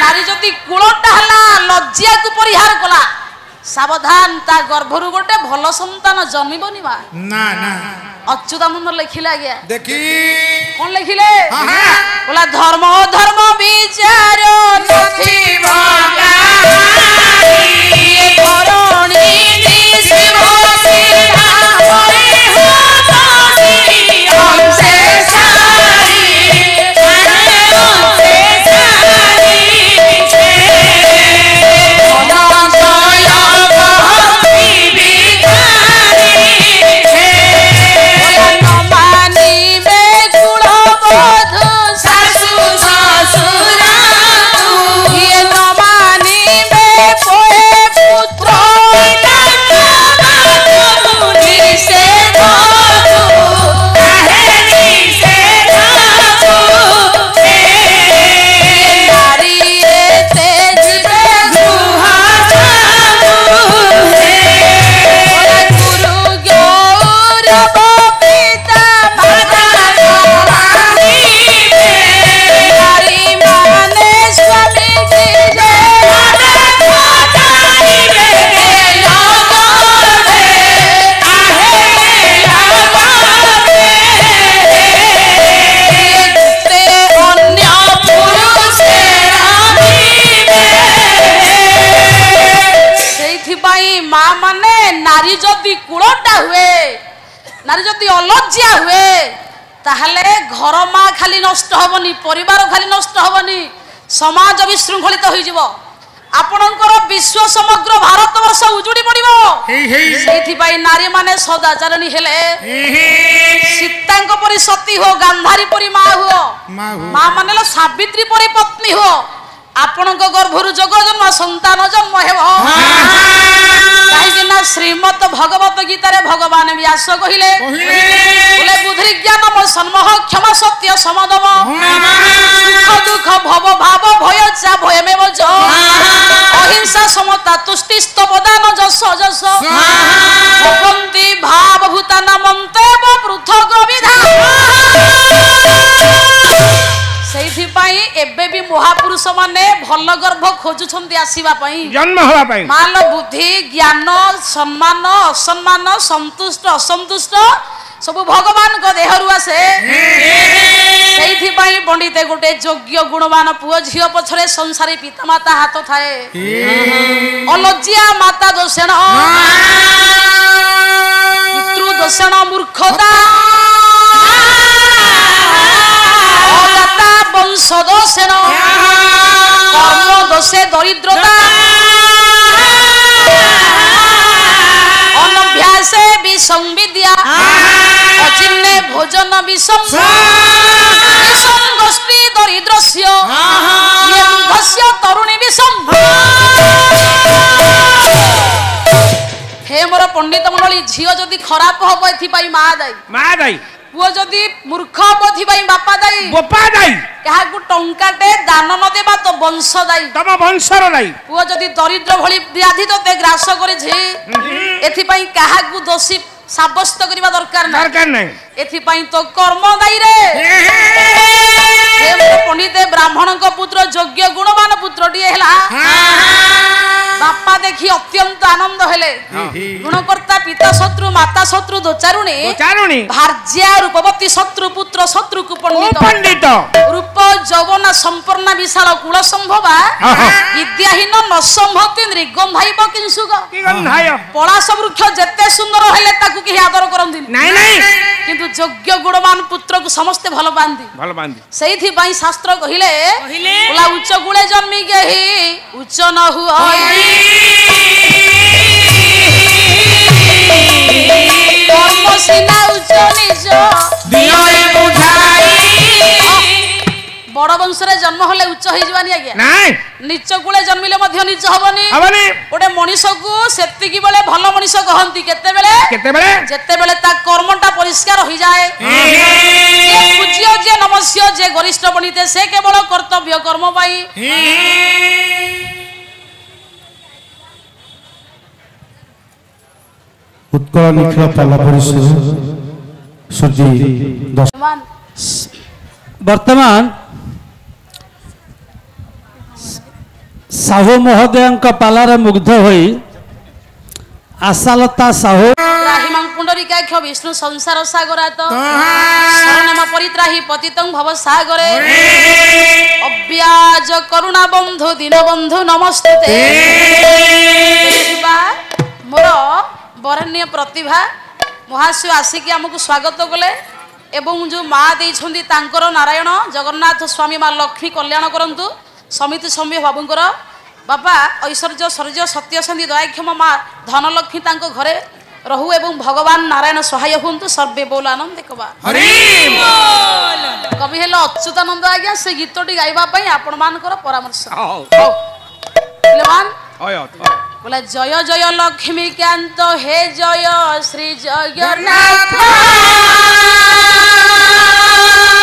नारी जति कुलटा हला लज्जा को परिहार कला सावधान ता गर्भरु गोटे भल संतान जन्मिबनी बा ना ना अच्युतानंद लिखिले गया देखी कौन लिखिले बोला धर्म धर्म विचार नथी नारी जदि कुलटा हुए नारी जदि अलज्जा हुए ताहले घर मां खाली नष्ट हबनी परिवार खाली नष्ट हबनी समाज विशृंखलित होई जिवो आपनकर विश्व समग्र भारत वर्ष उजुड़ी पड़िबो सेथि पई नारी माने सदाचारणी हेले सीतांक परि सती हो गांधारी परि मां हो मां मानेला सावित्री परि पत्नी हो आपनक गर्भरु जग जन्म संतान जन्म हेबो कहीं ना श्रीमद भगवत गीता रे भगवान व्यास कहिले बोले बुद्धि ज्ञान म सन्मोह क्षमा सत्य समदम सुख दुख भव भाव भय चा भय में बज अहिंसा समता तुष्टि स्तवदान जस जस भवन्ति भाव भूताना मन्तेव पृथक विधा एबे भी महापुरुष माने भल गर्भ खोजुछन्ति आसीबा पई जन्म होबा पई मान बुद्धि ज्ञान सम्मान असम्मान संतुष्ट असंतुष्ट सब भगवान को देहरु आसे सेइथि पई पंडिते गोटे योग्य गुणवान पुओ झियो पछरे संसारी पिता माता हाथ थाए अलज्जिया माता दोषण पितृ दोषण मूर्खता वंश दोषेण कर्म दोषे दरिद्रता अनभ्यासे विसंविद्या अचिन्ने भोजन विषम गोष्ठी दरिद्रस्य यंधस्य तरुणी विषम हे मोर पंडित मंडली झियो जदि खराब हब एथि माँ दाई पुओ जदि मूर्ख बोधि भाई बापा दाई काहाकु टंकाटे दान न देबा तो वंश दाई तम वंशर दाई पुओ जदि दरिद्र भली व्याधि तते ग्रास करि छै एथि पई काहाकु दोषी साब्यस्त करिबा दरकार नै एथि पई तो कर्म दाई रे हे पंडित ब्राह्मण को पुत्र योग्य गुणवान पुत्रटी हेला बापा देखी अत्यंत आनंद हेले गुणकर्ता पिता शत्रु माता शत्रु दोचारुणी भार्या रूपवती शत्रु पुत्र शत्रु कुपंडित रूप यौवन संपूर्ण विशाल कुल संभवा विद्याहीन न संभवती निर्गंधाई किंसुक पलाश वृक्ष जेते सुंदर हेले ताकू केही आदर करंती नै किंतु योग्य गुणवान पुत्र को समस्त भल पांती सेइथि पई शास्त्र कहिले बोला उच्च गुणे जन्मी गेही उच्च न हुआ कर्म सिना उच्च निज दियोए बुझाई बड़ वंश रे जन्म होले उच्च होई जवानी आज्ञा नाही नीच गुळे जन्मिले मध्य नीच हबनी ओडे मनीष को सेति की बेले भलो मनीष कहंती केते बेले जेते बेले ता कर्मटा परिष्कार होई जाए जे पूज्य जे नमस्य जे गरिष्ठ बनिते से केवल कर्तव्य कर्म पाई उत्कल निखिल पाला परिषद सूर्य वर्तमान साहू महोदय पालार मुग्ध होई आशालता साहू राहिमां पुंडरीकाक्ष विष्णु संसार सागरात शरणम परित्राहि पतितं भव सागरे अव्याज करुणा बंधु दीन बंधु नमस्ते मोर बरण्य प्रतिभा महाशय आसिकी आमको स्वागत कले एवं जो माँ देइछन्ति तांकर नारायण जगन्नाथ स्वामी माँ लक्ष्मी कल्याण करंतु समिति सम्य बाबूंकर बाबा ऐश्वर्य शौर्य सत्य शांति दयाक्षम माँ धनलक्ष्मी तांको घरे रहु एवं भगवान नारायण सहाय हुंतु सर्वे बोल आनंद कवि हेल अच्युतानंद आज्ञा से गीतटी गाइबा पई आपण मानकर परामर्श बोला जय जय लक्ष्मी कांत हे जय श्री जगन्नाथ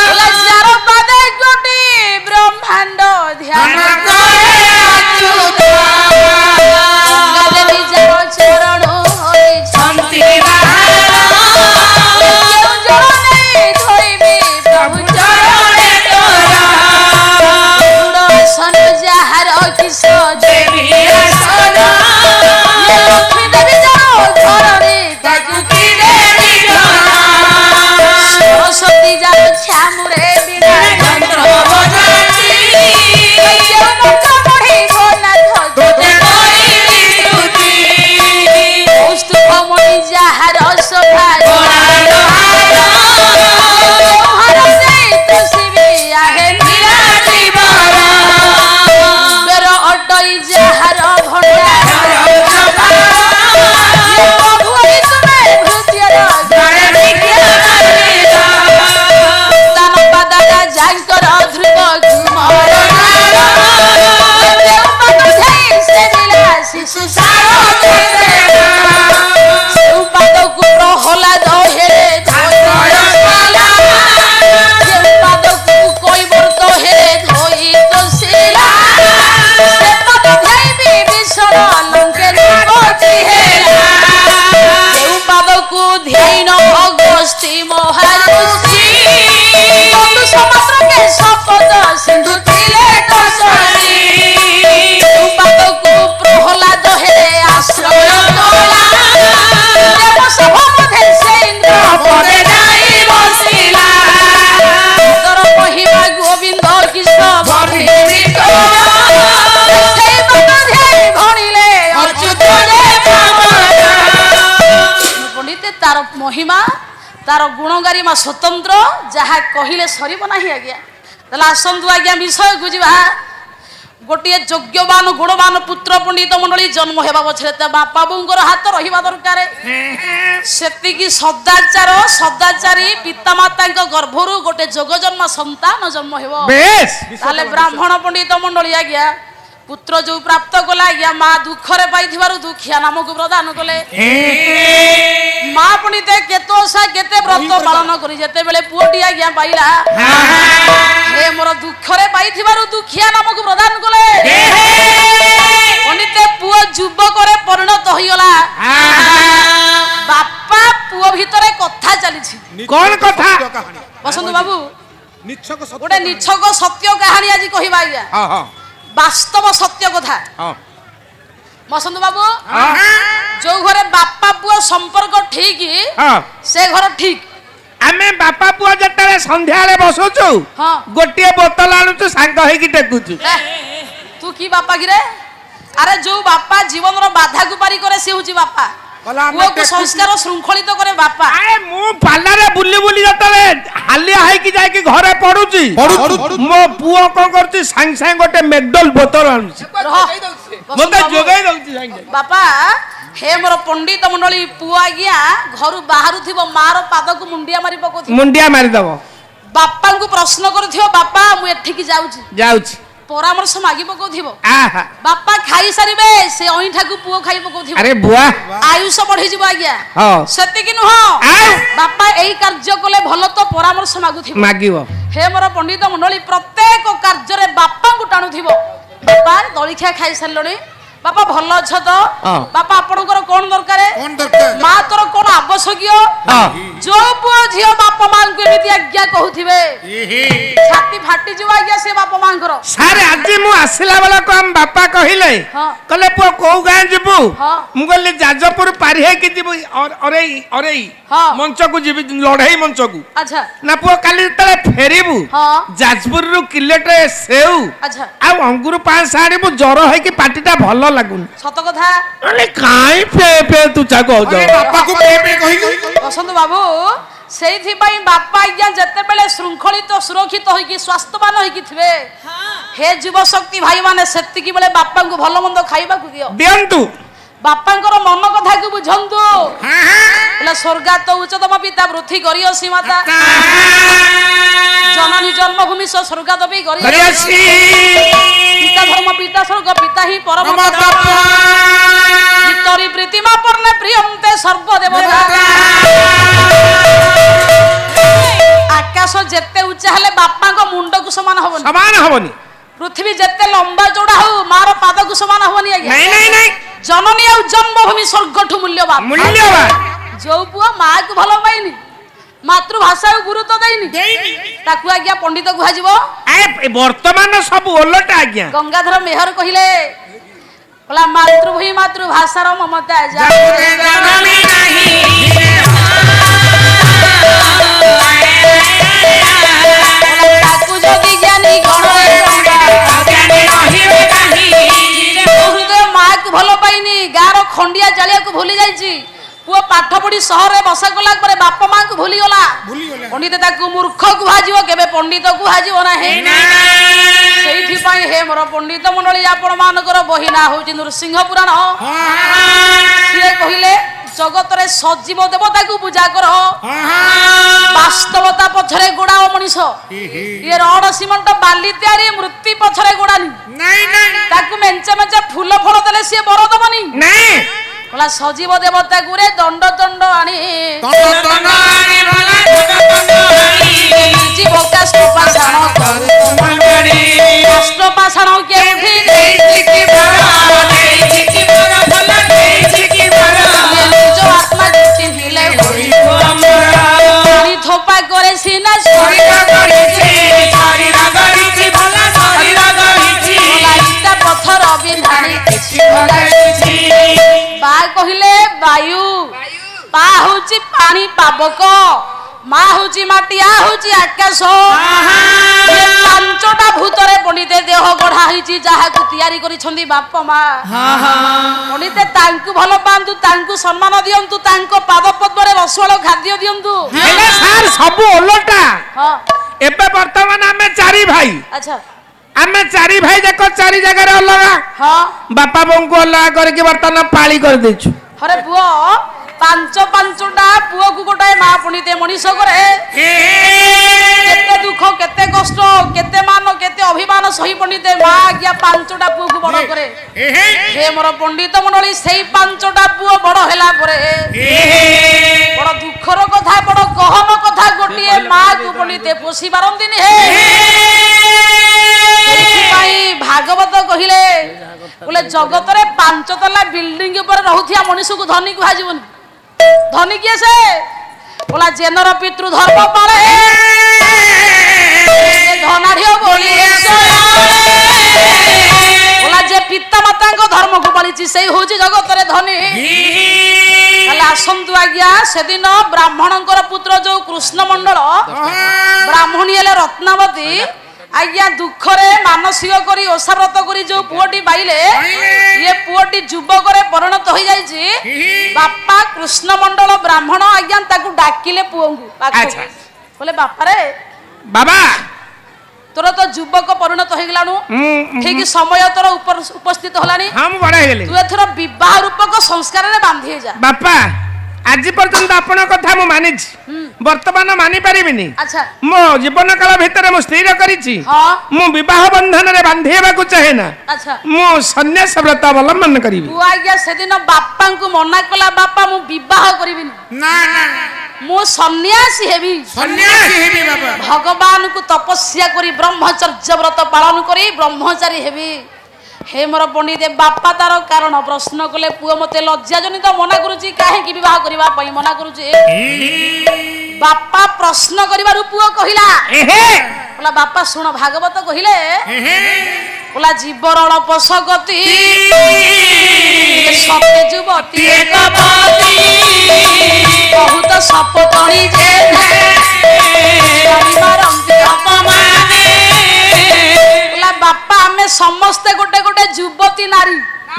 बोला जार पादे कोटि ब्रह्मांड ध्यान करे अच्युत गले निज चरण होई शांति प्रभु चरणे तोरा सन जहर किस देवी लक्ष्मी देवी जाओ धरणी ताकू की देवी सरस्वती जाओ छामुरे बिना मंत्र बजाती जो मुख पढ़ी भोनाथ तोते कोई स्तुति औस्तुभ मणि जहर शोभा हर दे तुसी आहे निराली बारा बेर अडई जहर भंडार शिशु सारो महिमा तार गुणगारी माँ स्वतंत्र जहाँ कहले सर ना आज्ञा ताले आसतु आज्ञा विषय को जा गोटे योग्यवान गुणवान पुत्र पंडित मंडली जन्म होगा पछरे बापा बोर हाथ रहा दरकार से सदाचार सदाचारी पितामाता गर्भर गोटे जोगजन्म संतान जन्म हो ब्राह्मण पंडित मंडली आज्ञा पुत्र जो प्राप्त कला आज्ञा माँ दुखरे पाई दुखिया नाम को प्रदान कले माँ पंडित केतोषा केते व्रत पालन करी जेते बेले पुओटी आज्ञा पाइला हे मोर दुखरे पाई दुखिया नाम को प्रदान कले पंडित पुओ युवक रे परिणत होइला बापा पुओ भितरे कथा चली कौन कथा बसंत बाबू गोटे निछक सत्य कहानी आज कहबा आज्ञा वास्तव सत्य कथा बसंत बाबू जो घरे बापा पुओ संपर्क ठीक से घर ठीक आमे बापा पुओ जतरे संध्या रे बसुचु गोटिए बोतल आनुचु सांग होई टेकुचु तू की बापा गिरे अरे जो बापा जीवन रो बाधा को पारी करे से होची बापा पुओ को संस्कार श्रृंखलित करे बापा आए मु पाला रे बुली बुली जतरे हालिया है कि जाय कि घरे पडुची मो पुओ को करची सांग सांग गोटे मेडल बोतल आनुची मते जोगाई दउची सांग बापा हे मोर पंडित मंडली पुआ आज्ञा घर बाहरु थिबो मार पाद को मुंडिया मारी पकोथि मुंडिया मारी दबो बापा को प्रश्न करथियो बापा मु एठी की जाउची परामर्श मागी पकोथिबो आहा बापा खाई सारिबे से ओइठा को पुओ खाई पकोथिबो अरे बुआ आयुष बढ़ी जिवो आज्ञा हां सत्य कि नुह बापा एई कार्य कले भलो तो परामर्श मागुथिबो मागिबो हे मोर पंडित मंडली प्रत्येक कार्य रे बापा को टाणुथिबो बापा दलिखा खाई सारलोनी बापा भल अछ तो बापा आपनकर कोन दरकार मां तोर कोन आवश्यक जो पुओ झियो बापा मां को एमिति आज्ञा कहउथिबे छाती फाटी जिवो आज्ञा से बापा मां कर सारे आज मु आसिला वाला को हम बापा कहिले कले पुओ को गां जिबु मु कहले जाजपुर पारी है कि जिबु अरे मंच को जिबि लड़ाई मंच को अच्छा ना पुओ काली तले फेरिबु जाजपुर रु किलेटे सेउ अच्छा आ अंगुर पांच साड़ी मु जरो है कि पार्टीटा भल लागुन सत कथा अरे काई पे तू चाको बापा को पे कहि बसंत बाबू सेइथि पई बापा आज्ञा जते बेले श्रृंखलित सुरक्षित होई कि स्वास्थ्यवान होई कि थिबे हे जीव शक्ति भाई माने सेति कि बेले बापा को भलो मंद खाइबा को दियो दियंतु बापांकर मन कथा को बुझंतु बोले स्वर्गात उच्चतम पिता पृथ्वी करियसी माता जननी जन्मभूमि स्वर्गात भी करियसी पिता धर्म पिता स्वर्ग पिता ही परम पिता तोरी प्रीतिमा परने प्रियंते सर्वदेवता आकाश जेते उच्चा हेले बापा को मुंड को समान हबनी पृथ्वी जेते लंबा चौड़ा हो मार पाद को समान हबनी आज्ञा नहीं जननी आ जन्मभूमि स्वर्गठु मूल्यवान जो पुआ मां को भलो पाइनी मातृभाषा को गुरुत्व देइनी ताकू आज्ञा पंडित को हाजिबो ए वर्तमान सब ओलट आज्ञा गंगाधर मेहर कहिले बोला मातृभूमि मातृभाषा रो ममता जननी नहीं ताकू जोगी ज्ञानी भल पाइनी गार खंडिया जालिया को भूली जाइछि पुओ पाठ पढ़ी शहर रे बसा गला पर बाप मां को भूली गला पंडित ताकू मूर्ख को हाजिबो केबे पंडित को हाजिबो ना हे सेइथि पई हे मोर पंडित मंडली आपण मानकर बहिना होछि नृसिंह पुराण सिए कहिले जगत रे सजीव देवता को पूजा कर वास्तवता पछरे गोडाओ मनीष ये रड सीमेंट बाली तयारी मृत्यु पछरे गोडानी नहीं ताकू मेंचे मेंचे फूल फल देले से बर दबनी नहीं बोला सजीव देवता गुरे दंड दंड आनी जीव काष्ट पाषाण काष्ट पाषाण के उठी जो आत्मा चिन्हिले थोपा करे सीना पत्थर बा कहले वायु पा होची पानी पावक ମା ହଉଛି ମାଟି ଆ ହଉଛି ଆକାଶ ପାଞ୍ଚଟା ଭୂତରେ ପଣ୍ଡିତେ ଦେହ ଗଢା ହେଇଛି ଯାହାକୁ ତିଆରି କରିଛନ୍ତି ବାପା ମା ପଣ୍ଡିତେ ତାଙ୍କୁ ଭଲ ପାଆନ୍ତୁ ତାଙ୍କୁ ସମ୍ମାନ ଦିଅନ୍ତୁ ତାଙ୍କ ପାଦ ପଦ୍ମରେ ରସୁଆଳ ଖାଦ୍ୟ ଦିଅନ୍ତୁ ହେଲେ ସାର୍ ସବୁ ଓଲଟା ଏବେ ବର୍ତ୍ତମାନ ଆମେ ଚାରି ଭାଇ ଆଚ୍ଛା ଆମେ ଚାରି ଭାଇ ଯାକ ଚାରି ଜାଗାରେ ଅଲଗା ବାପା ବୋଉଙ୍କୁ ଅଲଗା କରିକି ବର୍ତ୍ତମାନ ପାଳି କରିଦେଇଛୁ ହରେ ପୁଅ ପାଞ୍ଚଟା ପୁଅକୁ ଗୋଟାଏ ମା ପଣ୍ଡିତେ ମଣିଷ କରେ କେତେ ଦୁଃଖ କେତେ କଷ୍ଟ କେତେ ମାନ କେତେ ଅଭିମାନ ସହି ପଣ୍ଡିତେ ମା ଆଜ୍ଞା ପାଞ୍ଚଟା ପୁଅକୁ ବଡ କରେ ହେ ମୋର ପଣ୍ଡିତ ମଣ୍ଡଳୀ ସେଇ ପାଞ୍ଚଟା ପୁଅ ବଡ ହେଲା ପରେ ବଡ ଦୁଃଖର କଥା ବଡ ଗହନ କଥା ଗୋଟିଏ ମା କୁ ପଣ୍ଡିତେ ପୋଷି ପାରନ୍ତିନି ସେଇଥିପାଇଁ ଭାଗବତ କହିଲେ ବୋଲେ ଜଗତରେ 5 ତଲା ବିଲ୍ଡିଂ ଉପରେ ରହୁଥିବା ମଣିଷକୁ ଧନୀ କୁହାଯିବନି ଧନୀ କିଏ ସେ ବୋଲା ଜେନର ପିତୃ ଧର୍ମ ପାଳେ ଧନାଢ୍ୟ ବୋଲି ବୋଲା ଯେ ପିତା ମାତାଙ୍କ ଧର୍ମକୁ ପାଳିଛି ସେଇ ହଉଛି ଜଗତରେ ଧନୀ ତାହେଲେ ଆସନ୍ତୁ ଆଜ୍ଞା ସେଦିନ ବ୍ରାହ୍ମଣଙ୍କର ପୁତ୍ର ଯୋଉ କୃଷ୍ଣ ମଣ୍ଡଳ ବ୍ରାହ୍ମଣୀ ହେଲେ ରତ୍ନାବତୀ ଆଜ୍ଞା ଦୁଃଖରେ ମାନସିକ କରି ଓଷା ବ୍ରତ କରି ଯୋଉ ପୁଅଟି ପାଇଲେ ଇଏ ପୁଅଟି ଯୁବକରେ ପରିଣତ ହୋଇଯାଇଛି ବାପା କୃଷ୍ଣ ମଣ୍ଡଳ ବ୍ରାହ୍ମଣ ଆଜ୍ଞା ତାକୁ ଡାକିଲେ ପୁଅଙ୍କୁ ବୋଲେ ବାପାରେ ବାବା ତୋର ତ ଯୁବକ ପରିଣତ ହେଇଗଲାଣୁ ଠିକ ସମୟ ତୋର ଉପସ୍ଥିତ ହେଲାଣି ତୁ ଏଥର ବିବାହ ରୂପକ ସଂସ୍କାରରେ ବାନ୍ଧି ହେଇଯା ବାପା ଆଜି ପର୍ଯ୍ୟନ୍ତ ଆପଣଙ୍କ କଥା ମୁଁ ମାନିଛି ବର୍ତ୍ତମାନ ମାନି ପାରିବିନି ମୋ ଜୀବନ କାଳ ଭିତରେ ମୁଁ ସ୍ଥିର କରିଛି ମୁଁ ବିବାହ ବନ୍ଧନରେ ବାନ୍ଧି ହେବାକୁ ଚାହେଁ ନା ମୁଁ ସନ୍ନ୍ୟାସ ବ୍ରତ ଅବଲମ୍ବନ କରିବି ତୁ ଆଜ୍ଞା ସେଦିନ ବାପାଙ୍କୁ ମନା କଲା ବାପା ମୁଁ ବିବାହ କରିବିନି ମୁଁ ସନ୍ନ୍ୟାସୀ ହେବି ବାବା ଭଗବାନଙ୍କୁ ତପସ୍ୟା କରି ବ୍ରହ୍ମଚର୍ଯ୍ୟ ବ୍ରତ ପାଳନ କରି ବ୍ରହ୍ମଚାରୀ ହେବି हे मोर पंडित बापा तार कारण प्रश्न कले पुओ मते लज्जा जनित मना करूची काहे विवाह करबा पई मना करूची बापा प्रश्न करबारु पुओ कहिला बोला बापा सुन भागवत कहिले बोला जीवर अल्प सगति सत्य युवती एकपति बहुत सपतणी जे मारंती अपमाने बापा आमे समस्ते गोटे गोटे युवती नारी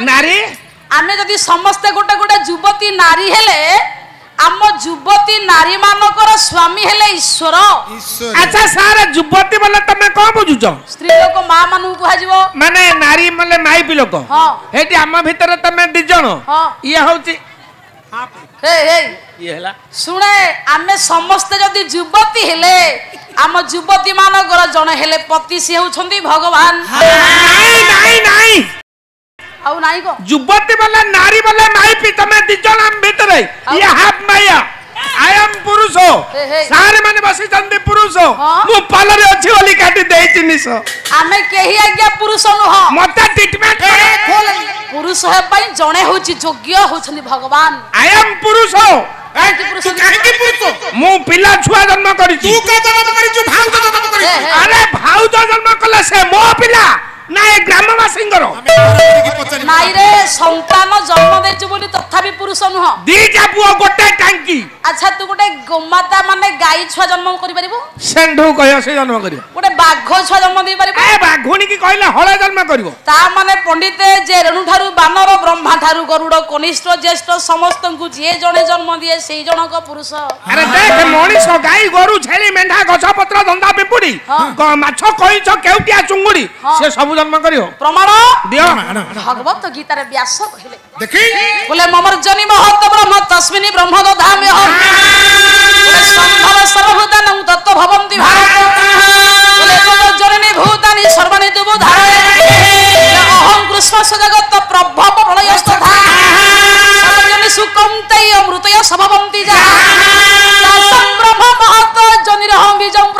नारी आमे जदि समस्ते गोटे गोटे युवती नारी हेले आम युवती नारी मानकर स्वामी हेले ईश्वर अच्छा सारा युवती बोले तमे को बुझुछ स्त्री लोक मां मानु कुहाजिवो माने नारी मले माइपी लोक हेटी आम भीतर तमे दि जण ये होची हे हे ये हला सुने आमे समस्ते जदि युवती हेले आम युवती मानकर जण हेले पति से होछंती भगवान नहीं नहीं नहीं आउ नाही को युवती बोले नारी बोले माइपी तमे दि जण हम भीतर ये हाफ माया आई एम पुरुष सारे माने बसी चंदी पुरुष मु पालरे अछि ओली काटी देई चिनिस आमे केही आज्ञा पुरुष नु ह मते ट्रीटमेंट करे खोल पुरुष हे पई जणे होछि योग्य होछनी भगवान आई एम पुरुष मु पिला छुआ जन्म करी तू का जन्म करी छु भाउ जन्म करी अरे भाउ जन्म कला से मो पिला ना ए ग्रामवासींगर नाई रे संतान जन्म देछु बोली तथापि पुरुष नुह दीटा पुओ गोटे टांकी अच्छा तू गोटे गोमाता माने गाई छुआ जन्म करि परिबो सेंढु कहय से जन्म करियो गोटे बाघ छुआ जन्म दे परिबो ए बाघुनी की कहले हळे जन्म करिवो ता माने पंडिते जे रेणु ठारू बानर ब्रह्मा ठारू गरुड़ कनिष्ठ ज्येष्ठ समस्तंकु जे जणे जन्म दिए सेई जनक पुरुष अरे देख मणिष गाई गरु छेली मेंढा गछ पत्र धंदा पिपुडी माछ कइछ केउटिया चुंगुडी से सब जन्म करियो प्रमाण दियो भगवत गीता रे व्यास कहले देखी बोले ममर्जनी महत ब्रह्म तस्मिनि ब्रह्म दधाम्य बोले संभव सर्वभूतानं तत्व भवन्ति भारत बोले जननी भूतानि सर्वाणि तुबु धारय अहं कृष्ण जगत प्रभव प्रलयस्तथा सर्वजनि सुकंतय अमृतय सभवन्ति जा ब्रह्म महत जनिरहं बीजं